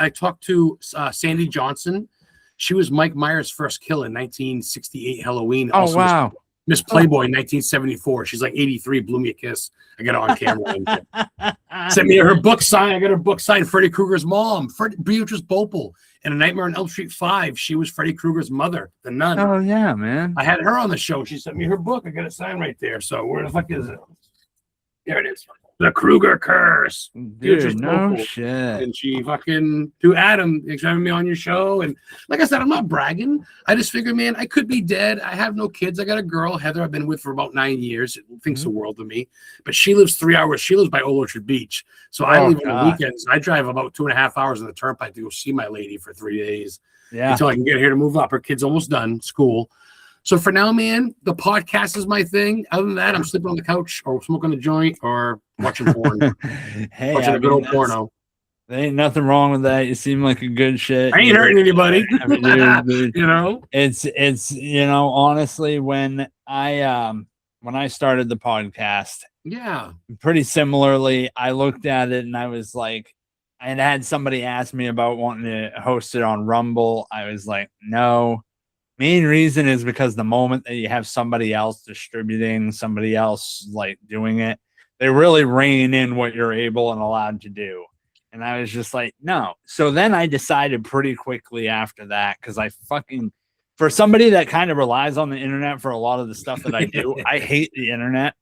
talked to Sandy Johnson. She was Mike Myers' first kill in 1968 Halloween. Oh, wow. Miss Playboy 1974. She's like 83, blew me a kiss. I got it on camera. Sent me her book signed. I got her book signed. Freddy Krueger's mom, Beatrice Bopel. In A Nightmare on Elm Street 5, she was Freddy Krueger's mother, the nun. Oh, yeah, man. I had her on the show. She sent me her book. I got it signed right there. So where the fuck is it? There it is. The Krueger Curse. Dude, no shit. And she fucking, to Adam, thanks for having me on your show. And like I said, I'm not bragging. I just figured, man, I could be dead. I have no kids. I got a girl, Heather, I've been with for about 9 years. It thinks the world of me. But she lives 3 hours. She lives by Old Orchard Beach. So I leave on the weekends. I drive about 2.5 hours on the turnpike to go see my lady for 3 days. Yeah. Until I can get here to move up. Her kid's almost done school. So for now, man, the podcast is my thing. Other than that, I'm sleeping on the couch or smoking a joint or watching porn. Watching a good old porno. There ain't nothing wrong with that. You seem like a good shit. I ain't hurting anybody. Dude. You know? It's you know, honestly, when I started the podcast, yeah, pretty similarly, I looked at it and I was like, I had somebody ask me about wanting to host it on Rumble. I was like, no. Main reason is because the moment that you have somebody else distributing, somebody else like doing it, they really rein in what you're able and allowed to do. And I was just like, no. So then I decided pretty quickly after that, because for somebody that kind of relies on the internet for a lot of the stuff that I do, I hate the internet.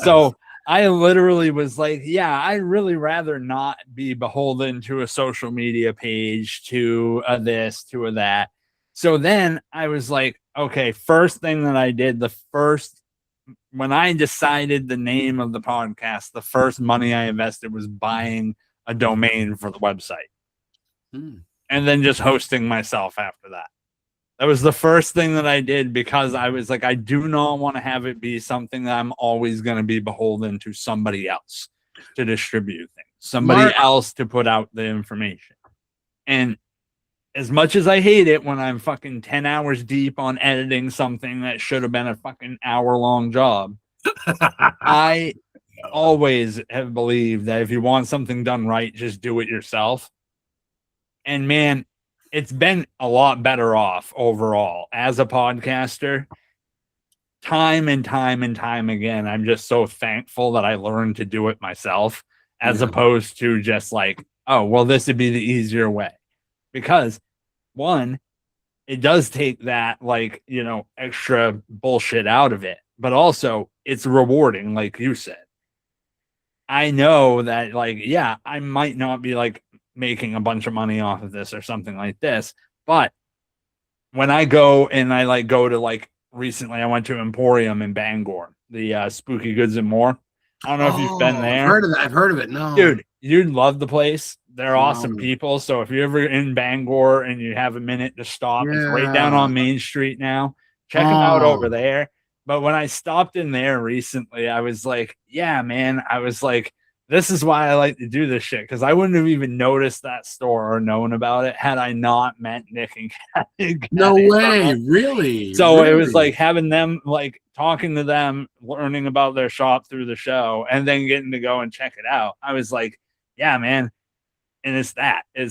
So I literally was like, yeah, I'd really rather not be beholden to a social media page, to a this, to a that. So then I was like, okay, first thing that I did, when I decided the name of the podcast, the first money I invested was buying a domain for the website. And then just hosting myself after that. That was the first thing that I did, because I was like, I do not want to have it be something that I'm always going to be beholden to somebody else to distribute things, somebody else to put out the information. And as much as I hate it when I'm fucking 10 hours deep on editing something that should have been a fucking hour-long job, I always have believed that if you want something done right, just do it yourself. And man, it's been a lot better off overall as a podcaster. Time and time and time again, I'm just so thankful that I learned to do it myself, as opposed to just like, oh, well, this would be the easier way. Because one, it does take that, like, you know, extra bullshit out of it, but also it's rewarding. Like you said, I know that, like, yeah, I might not be like making a bunch of money off of this or something like this, but when I go to like, recently I went to Emporium in Bangor, the Spooky Goods and More. I don't know if you've been there. I've heard of it. No, dude, you'd love the place. They're awesome people. So if you're ever in Bangor and you have a minute to stop, it's right down on Main Street now. Check them out over there. But when I stopped in there recently, I was like, yeah, man, I was like, this is why I like to do this shit, because I wouldn't have even noticed that store or known about it had I not met Nick and Kathy. No way, really? So it was like having them, like talking to them, learning about their shop through the show, and then getting to go and check it out. I was like, yeah, man. And it's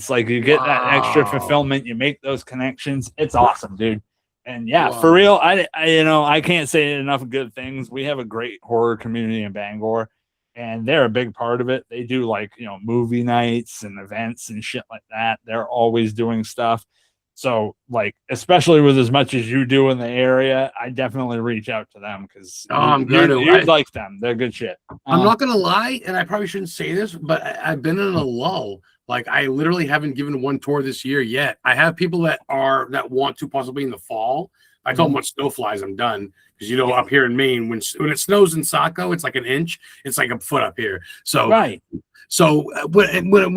like you get that extra fulfillment, you make those connections. It's awesome, dude. And yeah, for real, I you know, I can't say enough good things. We have a great horror community in Bangor, and they're a big part of it. They do, like, you know, movie nights and events and shit like that. They're always doing stuff. So, like, especially with as much as you do in the area, I definitely reach out to them, because you'd like them. They're good shit. I'm not gonna lie, and I probably shouldn't say this, but I've been in a lull. Like, I literally haven't given one tour this year yet. I have people that want to, possibly in the fall. I told them once snow flies, I'm done. Because, you know, up here in Maine, when it snows in Saco, it's like an inch. It's like a foot up here. So when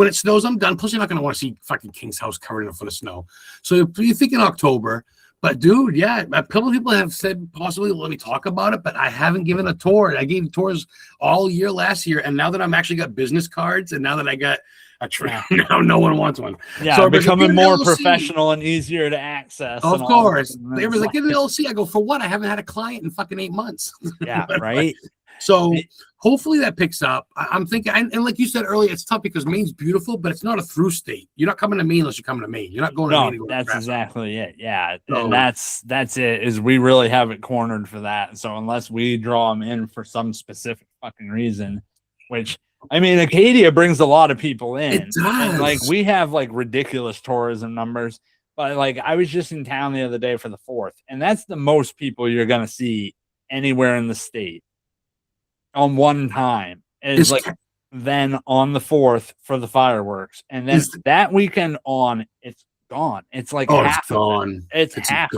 it snows, I'm done. Plus, you're not going to want to see fucking King's house covered in a foot of snow. So you think in October. But, dude, yeah, a couple of people have said possibly let me talk about it, but I haven't given a tour. I gave tours all year last year, and now that I'm actually got business cards, and now that I That's true. Now no one wants one. Yeah, so becoming more professional and easier to access. Of course. They were like, give me the LLC. I go, for what? I haven't had a client in fucking 8 months. Yeah, right. So hopefully that picks up. I'm thinking, and like you said earlier, it's tough because Maine's beautiful, but it's not a through state. You're not coming to Maine unless you're coming to Maine. You're not going to Maine. That's exactly it. Yeah, so, and that's it. Is we really have it cornered for that. So unless we draw them in for some specific fucking reason, which I mean, Acadia brings a lot of people in. It does. And, like we have like ridiculous tourism numbers. But like I was just in town the other day for the 4th, and that's the most people you're gonna see anywhere in the state on one time. Is like then on the 4th for the fireworks, and then that weekend on, it's gone. It's like half it's gone. It's half.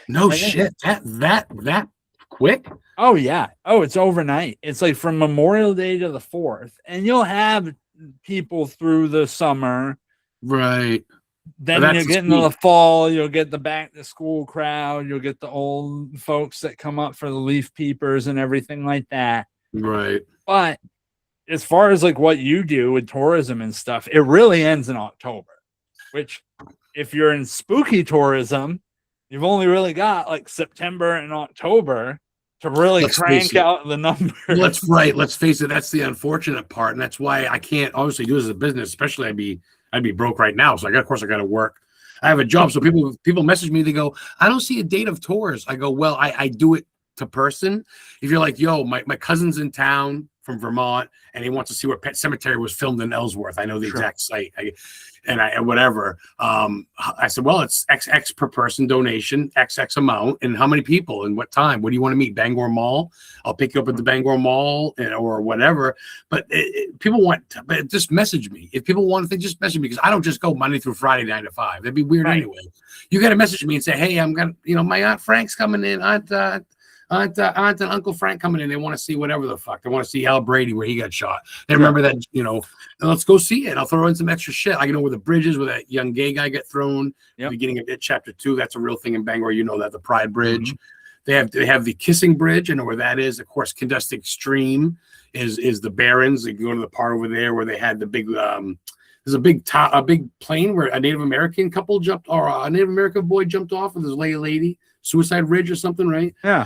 No shit. That quick? Oh yeah. Oh, it's overnight. It's like from Memorial Day to the 4th, and you'll have people through the summer, right? Then you'll get into the fall, you'll get the back to school crowd, you'll get the old folks that come up for the leaf peepers and everything like that. Right. But as far as like what you do with tourism and stuff, it really ends in October, which if you're in spooky tourism, you've only really got like September and October to really crank out the numbers. Let's face it. That's the unfortunate part. And that's why I can't obviously do this as a business, especially I'd be broke right now. So of course I got to work. I have a job. So people message me. They go, I don't see a date of tours. I go, well, I do it to person. If you're like, yo, my cousin's in town from Vermont and he wants to see where Pet Cemetery was filmed in Ellsworth. I know the exact site. Whatever. I said, well, it's X per person donation, X amount, and how many people and what time? What do you want to meet? Bangor Mall? I'll pick you up at the Bangor Mall or whatever. But people just message me. If people want to just message me because I don't just go Monday through Friday 9 to 5. That'd be weird anyway. You got to message me and say, hey, I'm gonna, my Aunt Frank's coming in. Aunt and Uncle Frank coming in. They want to see whatever the fuck. They want to see Al Brady where he got shot. They remember that, and let's go see it. I'll throw in some extra shit. I know where the bridge is, where that young gay guy got thrown. Yep. Beginning of it, chapter 2. That's a real thing in Bangor. That the Pride Bridge. Mm-hmm. They have the Kissing Bridge. I know where that is. Of course, Kendustic Stream is the Barrens. You go to the part over there where they had the big. There's a big plane where a Native American couple jumped, or a Native American boy jumped off, and there's a lady, Suicide Ridge or something, right? Yeah.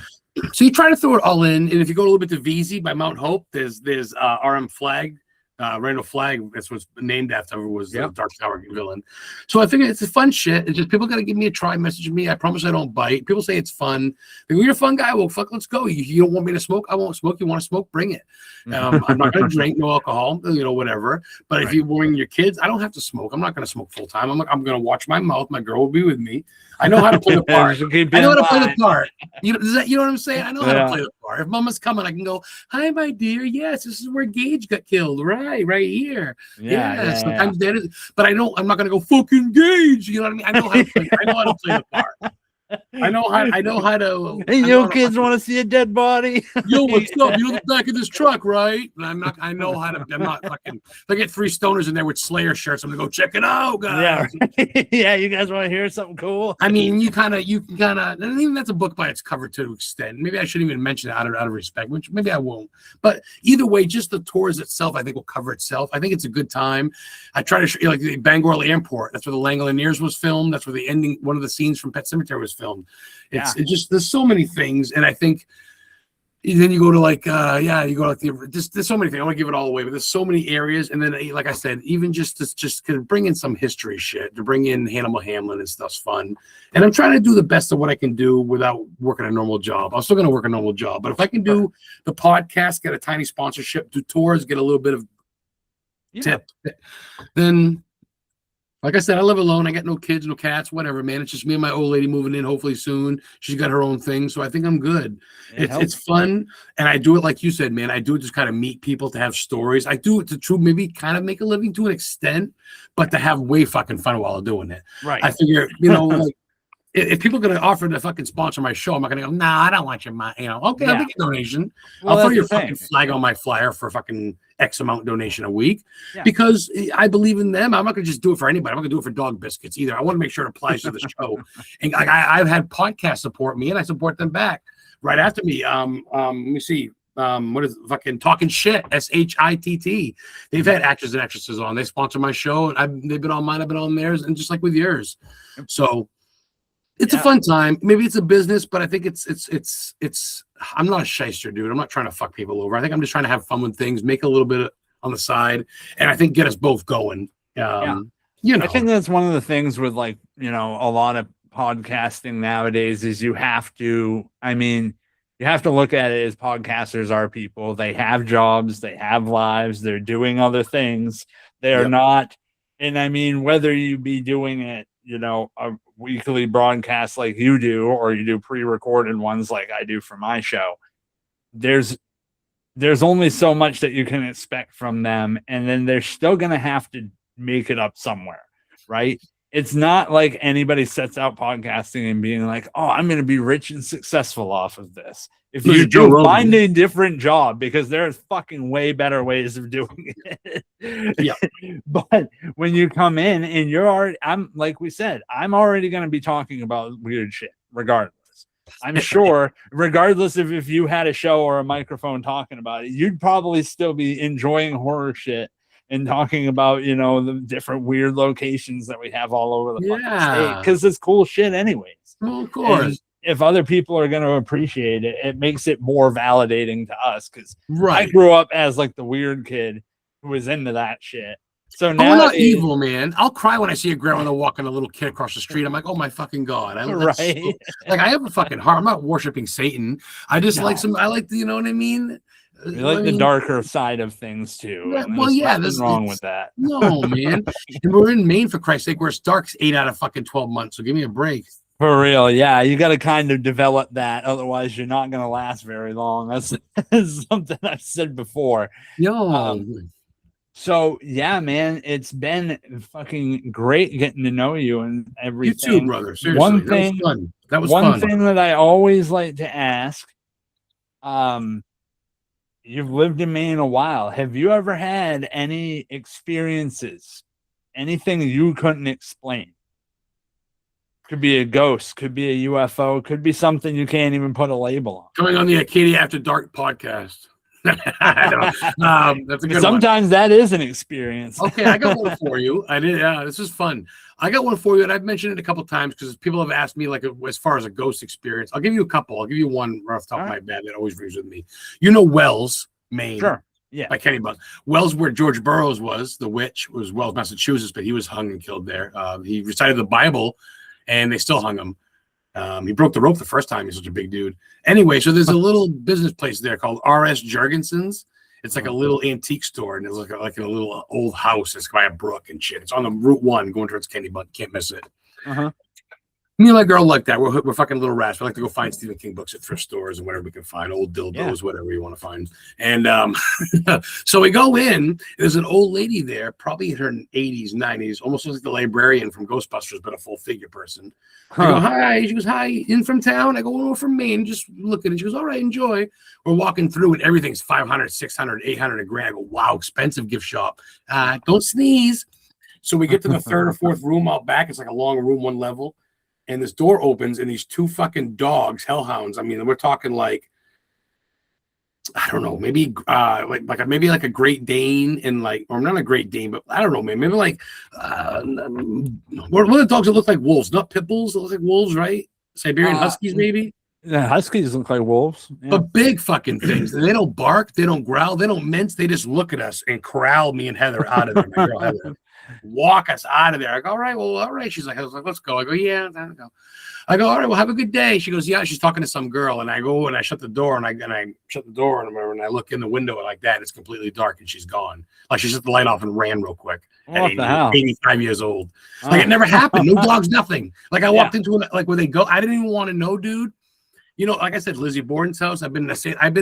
So you try to throw it all in, and if you go a little bit to VZ by Mount Hope, there's RM Flag, Randall Flagg. That's what's named after. Was the Dark Tower villain. So I think it's a fun shit. It's just people got to give me a try. Message me. I promise I don't bite. People say it's fun. They go, you're a fun guy. Well, fuck, let's go. You don't want me to smoke? I won't smoke. You want to smoke? Bring it. I'm not going to drink, no alcohol, whatever. But if you bring your kids, I don't have to smoke. I'm not going to smoke full time. I'm going to watch my mouth. My girl will be with me. I know how to play the part. I know how to play the part. You know what I'm saying? I know how to play the part. If Mama's coming, I can go, hi, my dear. Yes, this is where Gage got killed. Right here. Sometimes that is, but I'm not going to go fucking Gage. You know what I mean? I know how to play the part. I know how to. Hey, kids want to see a dead body. Yo, what's up? You're the back of this truck, right? And I know how to. I'm not fucking. I get 3 stoners in there with Slayer shirts. I'm gonna go check it out, guys. Yeah, you guys want to hear something cool? I mean, you can kind of. And even that's a book by its cover to an extent. Maybe I shouldn't even mention it out of respect, which maybe I won't. But either way, just the tours itself, I think will cover itself. I think it's a good time. I try to show you, like the Bangor Airport. That's where the Langoliers was filmed. That's where the ending. One of the scenes from Pet Cemetery was filmed. It's just there's so many things, and I think then you go to there's so many things. I want to give it all away, but there's so many areas, and then like I said, even just to bring in some history shit, to bring in Hannibal Hamlin and stuff's fun. And I'm trying to do the best of what I can do without working a normal job. I'm still going to work a normal job, but if I can do the podcast, get a tiny sponsorship, do tours, get a little bit of tip, then. Like I said, I live alone. I got no kids, no cats, whatever, man. It's just me and my old lady moving in hopefully soon. She's got her own thing. So I think I'm good. It's fun. And I do it like you said, man. I do it just kind of meet people to have stories. I do it to maybe kind of make a living to an extent, but to have way fucking fun while doing it. Right. I figure, like, if people are going to offer to fucking sponsor my show, I'm not going to go, nah, I don't want your money. Okay, I'll make a donation. I'll throw your fucking flag on my flyer for fucking X amount donation a week because I believe in them. I'm not going to just do it for anybody. I'm not going to do it for dog biscuits either. I want to make sure it applies to the show. And I've had podcasts support me and I support them back right after me. Let me see. what is fucking Talking Shit, SHITT. They've had actors and actresses on. They sponsor my show, and they've been on mine, I've been on theirs, and just like with yours. So it's a fun time. Maybe it's a business, but I think it's I'm not a shyster, dude. I'm not trying to fuck people over. I think I'm just trying to have fun with things, make a little bit on the side, and I think get us both going. You know, I think that's one of the things with, like, you know, a lot of podcasting nowadays is you have to look at it as podcasters are people. They have jobs, they have lives, they're doing other things. They're not, and I mean, whether you be doing it, you know, a weekly broadcast like you do, or you do pre-recorded ones like I do for my show, there's only so much that you can expect from them, and then they're still going to have to make it up somewhere, right? It's not like anybody sets out podcasting and being like, oh, I'm going to be rich and successful off of this. If you do, find a different job, because there's fucking way better ways of doing it. But when you come in and I'm like we said, I'm already going to be talking about weird shit regardless. I'm sure, regardless of if you had a show or a microphone talking about it, you'd probably still be enjoying horror shit and talking about, you know, the different weird locations that we have all over the fucking state, because it's cool shit anyways. Well, of course. And if other people are going to appreciate it, it makes it more validating to us, because I grew up as like the weird kid who was into that shit. So now we're not evil, man. I'll cry when I see a grandmother walking a little kid across the street. I'm like, oh my fucking God. Like, I have a fucking heart. I'm not worshiping Satan. I just you know what I mean? We like the darker side of things too. There's wrong with that. No, man. And we're in Maine, for Christ's sake, where it's dark 8 out of fucking 12 months. So give me a break. For real, yeah. You got to kind of develop that. Otherwise, you're not going to last very long. That's something I've said before. So, yeah, man, it's been fucking great getting to know you and everything. You too, brother. Seriously, that was fun. One thing that I always like to ask, you've lived in Maine a while. Have you ever had any experiences, anything you couldn't explain? Could be a ghost, could be a UFO, could be something you can't even put a label on. Coming on the Acadia After Dark podcast. That's a good Sometimes one. that is an experience. Okay, I got one for you. I did. This is fun. I got one for you, and I've mentioned it a couple times because people have asked me, like, as far as a ghost experience. I'll give you a couple. I'll give you one right off the top of my head that always rings with me. You know Wells, Maine. Sure. Yeah. By Kenny Buck. Wells, where George Burroughs was, the witch, was Wells, Massachusetts, but he was hung and killed there. He recited the Bible, and they still hung him. He broke the rope the first time. He's such a big dude. Anyway, so there's a little business place there called R.S. Jurgensen's. It's like a little antique store, and it's like a little old house. It's by a brook and shit. It's on the Route 1 going towards Kenny Buck. Can't miss it. Me and my girl like that. We're fucking little rats. We like to go find Stephen King books at thrift stores and whatever we can find, old dildos, whatever you want to find. And so we go in. There's an old lady there, probably in her 80s, 90s, almost looks like the librarian from Ghostbusters, but a full figure person. I go, hi. She goes, hi. In from town? I go, we're from Maine. Just looking. And she goes, all right, enjoy. We're walking through, and everything's $500, $600, $800 a grand. I go, wow, expensive gift shop. Don't sneeze. So we get to the third or fourth room out back. It's like a long room, one level. And this door opens, and these two fucking dogs, hellhounds. I mean, we're talking like, I don't know, maybe maybe like a Great Dane, and like, or not a Great Dane, but I don't know, man. Maybe like what are the dogs that look like wolves? Not pit bulls that look like wolves, right? Siberian Huskies, maybe. Yeah, Huskies look like wolves. Yeah. But big fucking things. They don't bark, they don't growl, they don't mince. They just look at us and corral me and Heather out of there. My girl Heather. Walk us out of there. I go, all right. She's like, let's go. I go, yeah, I go. I go, all right, well, have a good day. She goes, yeah. She's talking to some girl, and I go and I shut the door, and I shut the door, and I look in the window like that. It's completely dark, and she's gone. Like she shut the light off and ran real quick. What the hell? 85 years old. Like it never happened. No dogs, nothing. Like I walked into like where they go. I didn't even want to know, dude. You know, like I said, Lizzie Borden's house. I've been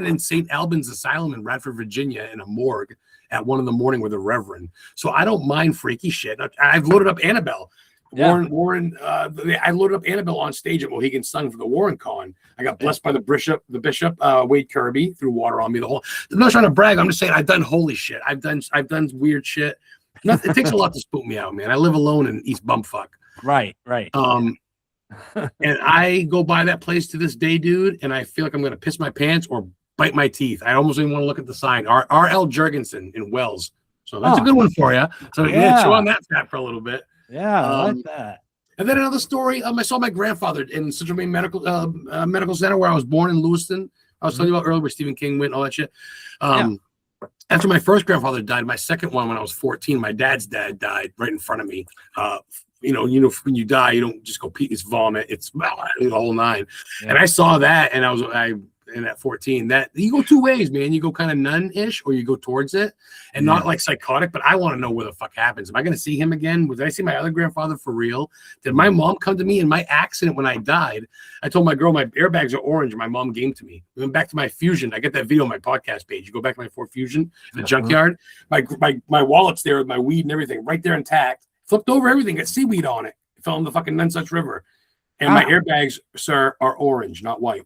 in St. Albans Asylum in Radford, Virginia, in a morgue at 1 a.m. with a reverend. So I don't mind freaky shit. I've loaded up Annabelle. I loaded up Annabelle on stage at Mohegan Sun for the Warren Con. I got blessed by the bishop, Wade Kirby, threw water on me. I'm not trying to brag. I'm just saying I've done holy shit. I've done weird shit. It takes a lot to spook me out, man. I live alone in East Bumfuck. Right. And I go by that place to this day, dude, and I feel like I'm gonna piss my pants or bite my teeth. I almost didn't want to look at the sign. R.L. Jurgensen in Wells. So that's a good one for you. So yeah, chew on that fat for a little bit. Yeah, I like that. And then another story. I saw my grandfather in Central Maine Medical Center, where I was born in Lewiston. I was telling you about earlier, where Stephen King went, all that shit. After my first grandfather died, my second one, when I was 14, my dad's dad died right in front of me. You know, when you die, you don't just go pee, it's vomit, it's the whole nine. Yeah. And I saw that, and and at 14, that you go two ways, man. You go kind of nun-ish, or you go towards it, and not like psychotic. But I want to know where the fuck happens. Am I going to see him again? Did I see my other grandfather for real? Did my mom come to me in my accident when I died? I told my girl my airbags are orange. My mom gave to me. We went back to my Fusion. I get that video on my podcast page. You go back to my Ford Fusion in the junkyard. My wallet's there with my weed and everything, right there intact. Flipped over everything, got seaweed on it. It fell in the fucking Nonsuch River. And my airbags, sir, are orange, not white.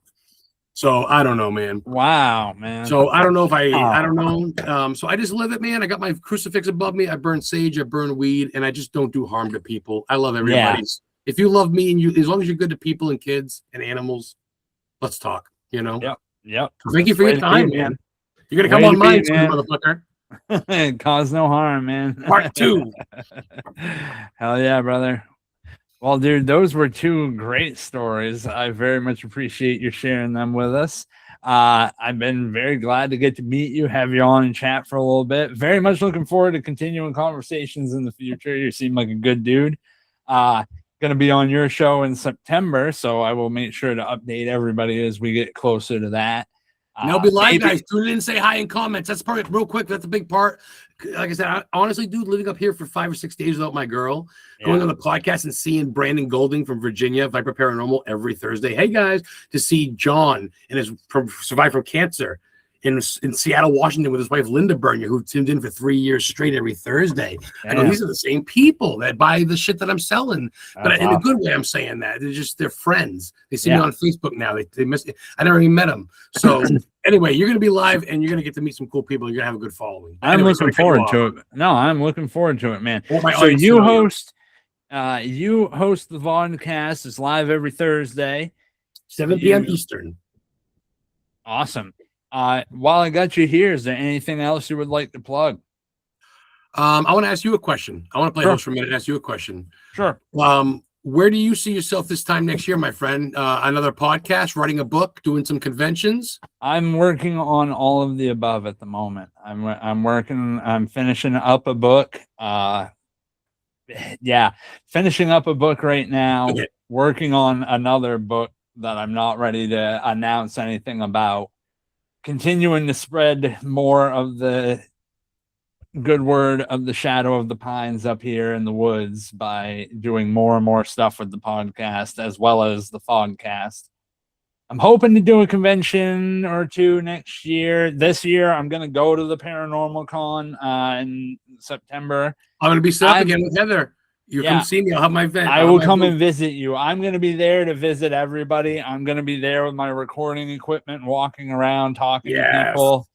So I don't know, man. Wow, man. So I don't know if I don't know. So I just live it, man. I got my crucifix above me. I burn sage, I burn weed, and I just don't do harm to people. I love everybody. Yeah. If you love me and as long as you're good to people and kids and animals, let's talk, you know? Yep. So thank you for your time, man. You're going to come on mine, motherfucker. Cause no harm, man. Part 2. Hell yeah, brother. Well, dude, those were two great stories. I very much appreciate you sharing them with us. I've been very glad to get to meet you, have you on and chat for a little bit. Very much looking forward to continuing conversations in the future. You seem like a good dude. Going to be on your show in September, so I will make sure to update everybody as we get closer to that. And they'll be live, guys. Tune in and say hi in comments. That's part, real quick. That's a big part. Like I said, I honestly, dude, living up here for 5 or 6 days without my girl, going on the podcast and seeing Brandon Golding from Virginia, Viper Paranormal, every Thursday. Hey, guys, to see John and survived from cancer in Seattle, Washington, with his wife, Linda Bernier, who tuned in for 3 years straight every Thursday. I know these are the same people that buy the shit that I'm selling. But in a good way, I'm saying that. They're friends. They see me on Facebook now. They miss it. I never even met them. So anyway, you're going to be live, and you're going to get to meet some cool people. You're going to have a good following. I'm looking forward to it. No, I'm looking forward to it, man. So you host the Fogcast. It's live every Thursday. 7 p.m. Eastern. Awesome. While I got you here, is there anything else you would like to plug? I want to ask you a question. I want to play host for a minute and ask you a question. Sure. Where do you see yourself this time next year, my friend? Another podcast, writing a book, doing some conventions? I'm working on all of the above at the moment. I'm finishing up a book. Finishing up a book right now. Okay. Working on another book that I'm not ready to announce anything about. Continuing to spread more of the good word of the Shadow of the Pines up here in the woods by doing more and more stuff with the podcast as well as the Fogcast. I'm hoping to do a convention or two next year. This year, I'm going to go to the Paranormal Con in September. I'm going to be set up again with Heather. You come see me. I'll have my event. I will come and visit you. I'm going to be there to visit everybody. I'm going to be there with my recording equipment, walking around, talking to people.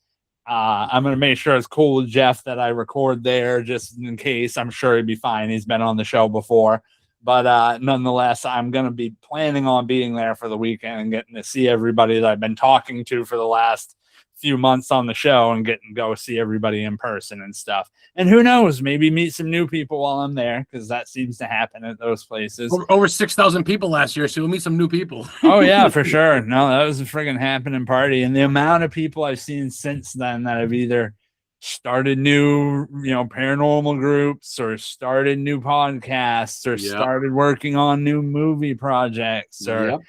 I'm going to make sure it's cool with Jeff that I record there just in case. I'm sure he'd be fine. He's been on the show before. But nonetheless, I'm going to be planning on being there for the weekend and getting to see everybody that I've been talking to for the last few months on the show and getting to go see everybody in person and stuff. And who knows, maybe meet some new people while I'm there, because that seems to happen at those places. Over 6,000 people last year, so we'll meet some new people. Oh, yeah, for sure. No, that was a friggin' happening party. And the amount of people I've seen since then that have either started new, paranormal groups or started new podcasts or started working on new movie projects or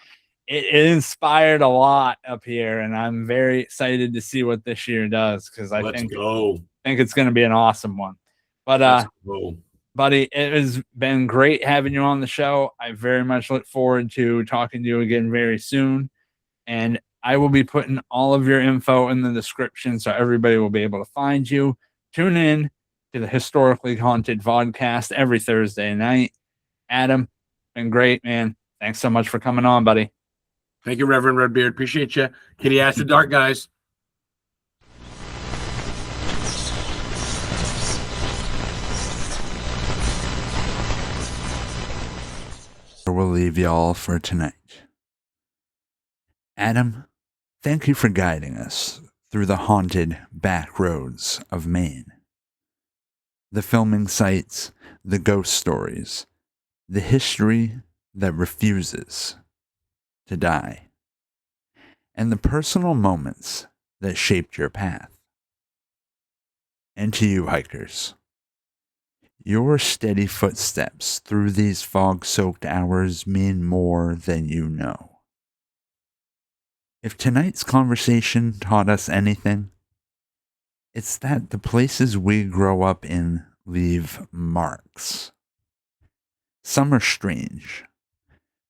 it inspired a lot up here, and I'm very excited to see what this year does, because I think it's going to be an awesome one. But buddy, it has been great having you on the show. I very much look forward to talking to you again very soon, and I will be putting all of your info in the description so everybody will be able to find you. Tune in to the Historically Haunted Vodcast every Thursday night. Adam, been great, man. Thanks so much for coming on, buddy. Thank you, Reverend Redbeard. Appreciate you. Kitty Ass the Dark, guys. We'll leave y'all for tonight. Adam, Thank you for guiding us through the haunted back roads of Maine. The filming sites, the ghost stories, the history that refuses to die, and the personal moments that shaped your path. And to you, hikers, your steady footsteps through these fog-soaked hours mean more than you know. If tonight's conversation taught us anything, it's that the places we grow up in leave marks. Some are strange.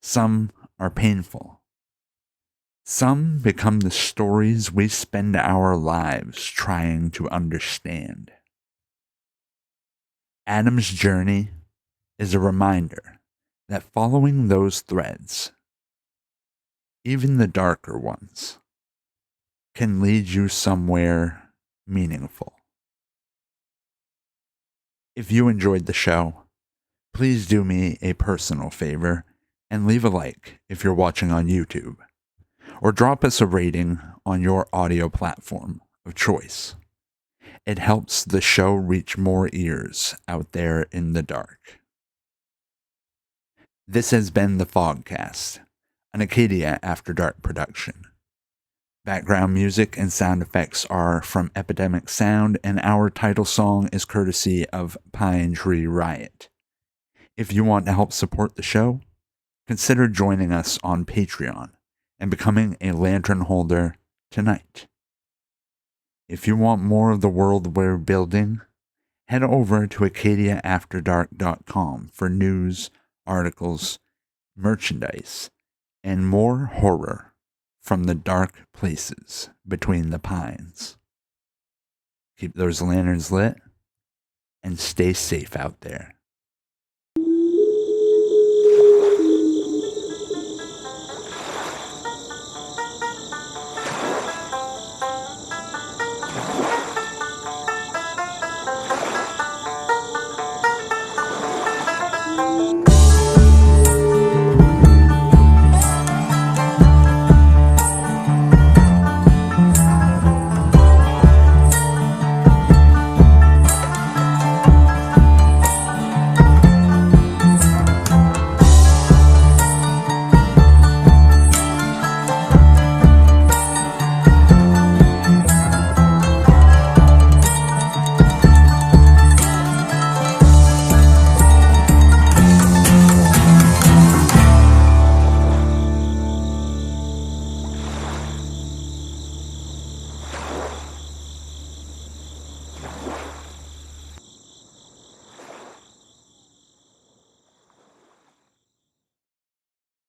Some are painful. Some become the stories we spend our lives trying to understand. Adam's journey is a reminder that following those threads, even the darker ones, can lead you somewhere meaningful. If you enjoyed the show, please do me a personal favor and leave a like if you're watching on YouTube, or drop us a rating on your audio platform of choice. It helps the show reach more ears out there in the dark. This has been the Fogcast, an Acadia After Dark production. Background music and sound effects are from Epidemic Sound, and our title song is courtesy of Pine Tree Riot. If you want to help support the show, consider joining us on Patreon and becoming a lantern holder tonight. If you want more of the world we're building, head over to acadiaafterdark.com for news, articles, merchandise, and more horror from the dark places between the pines. Keep those lanterns lit and stay safe out there.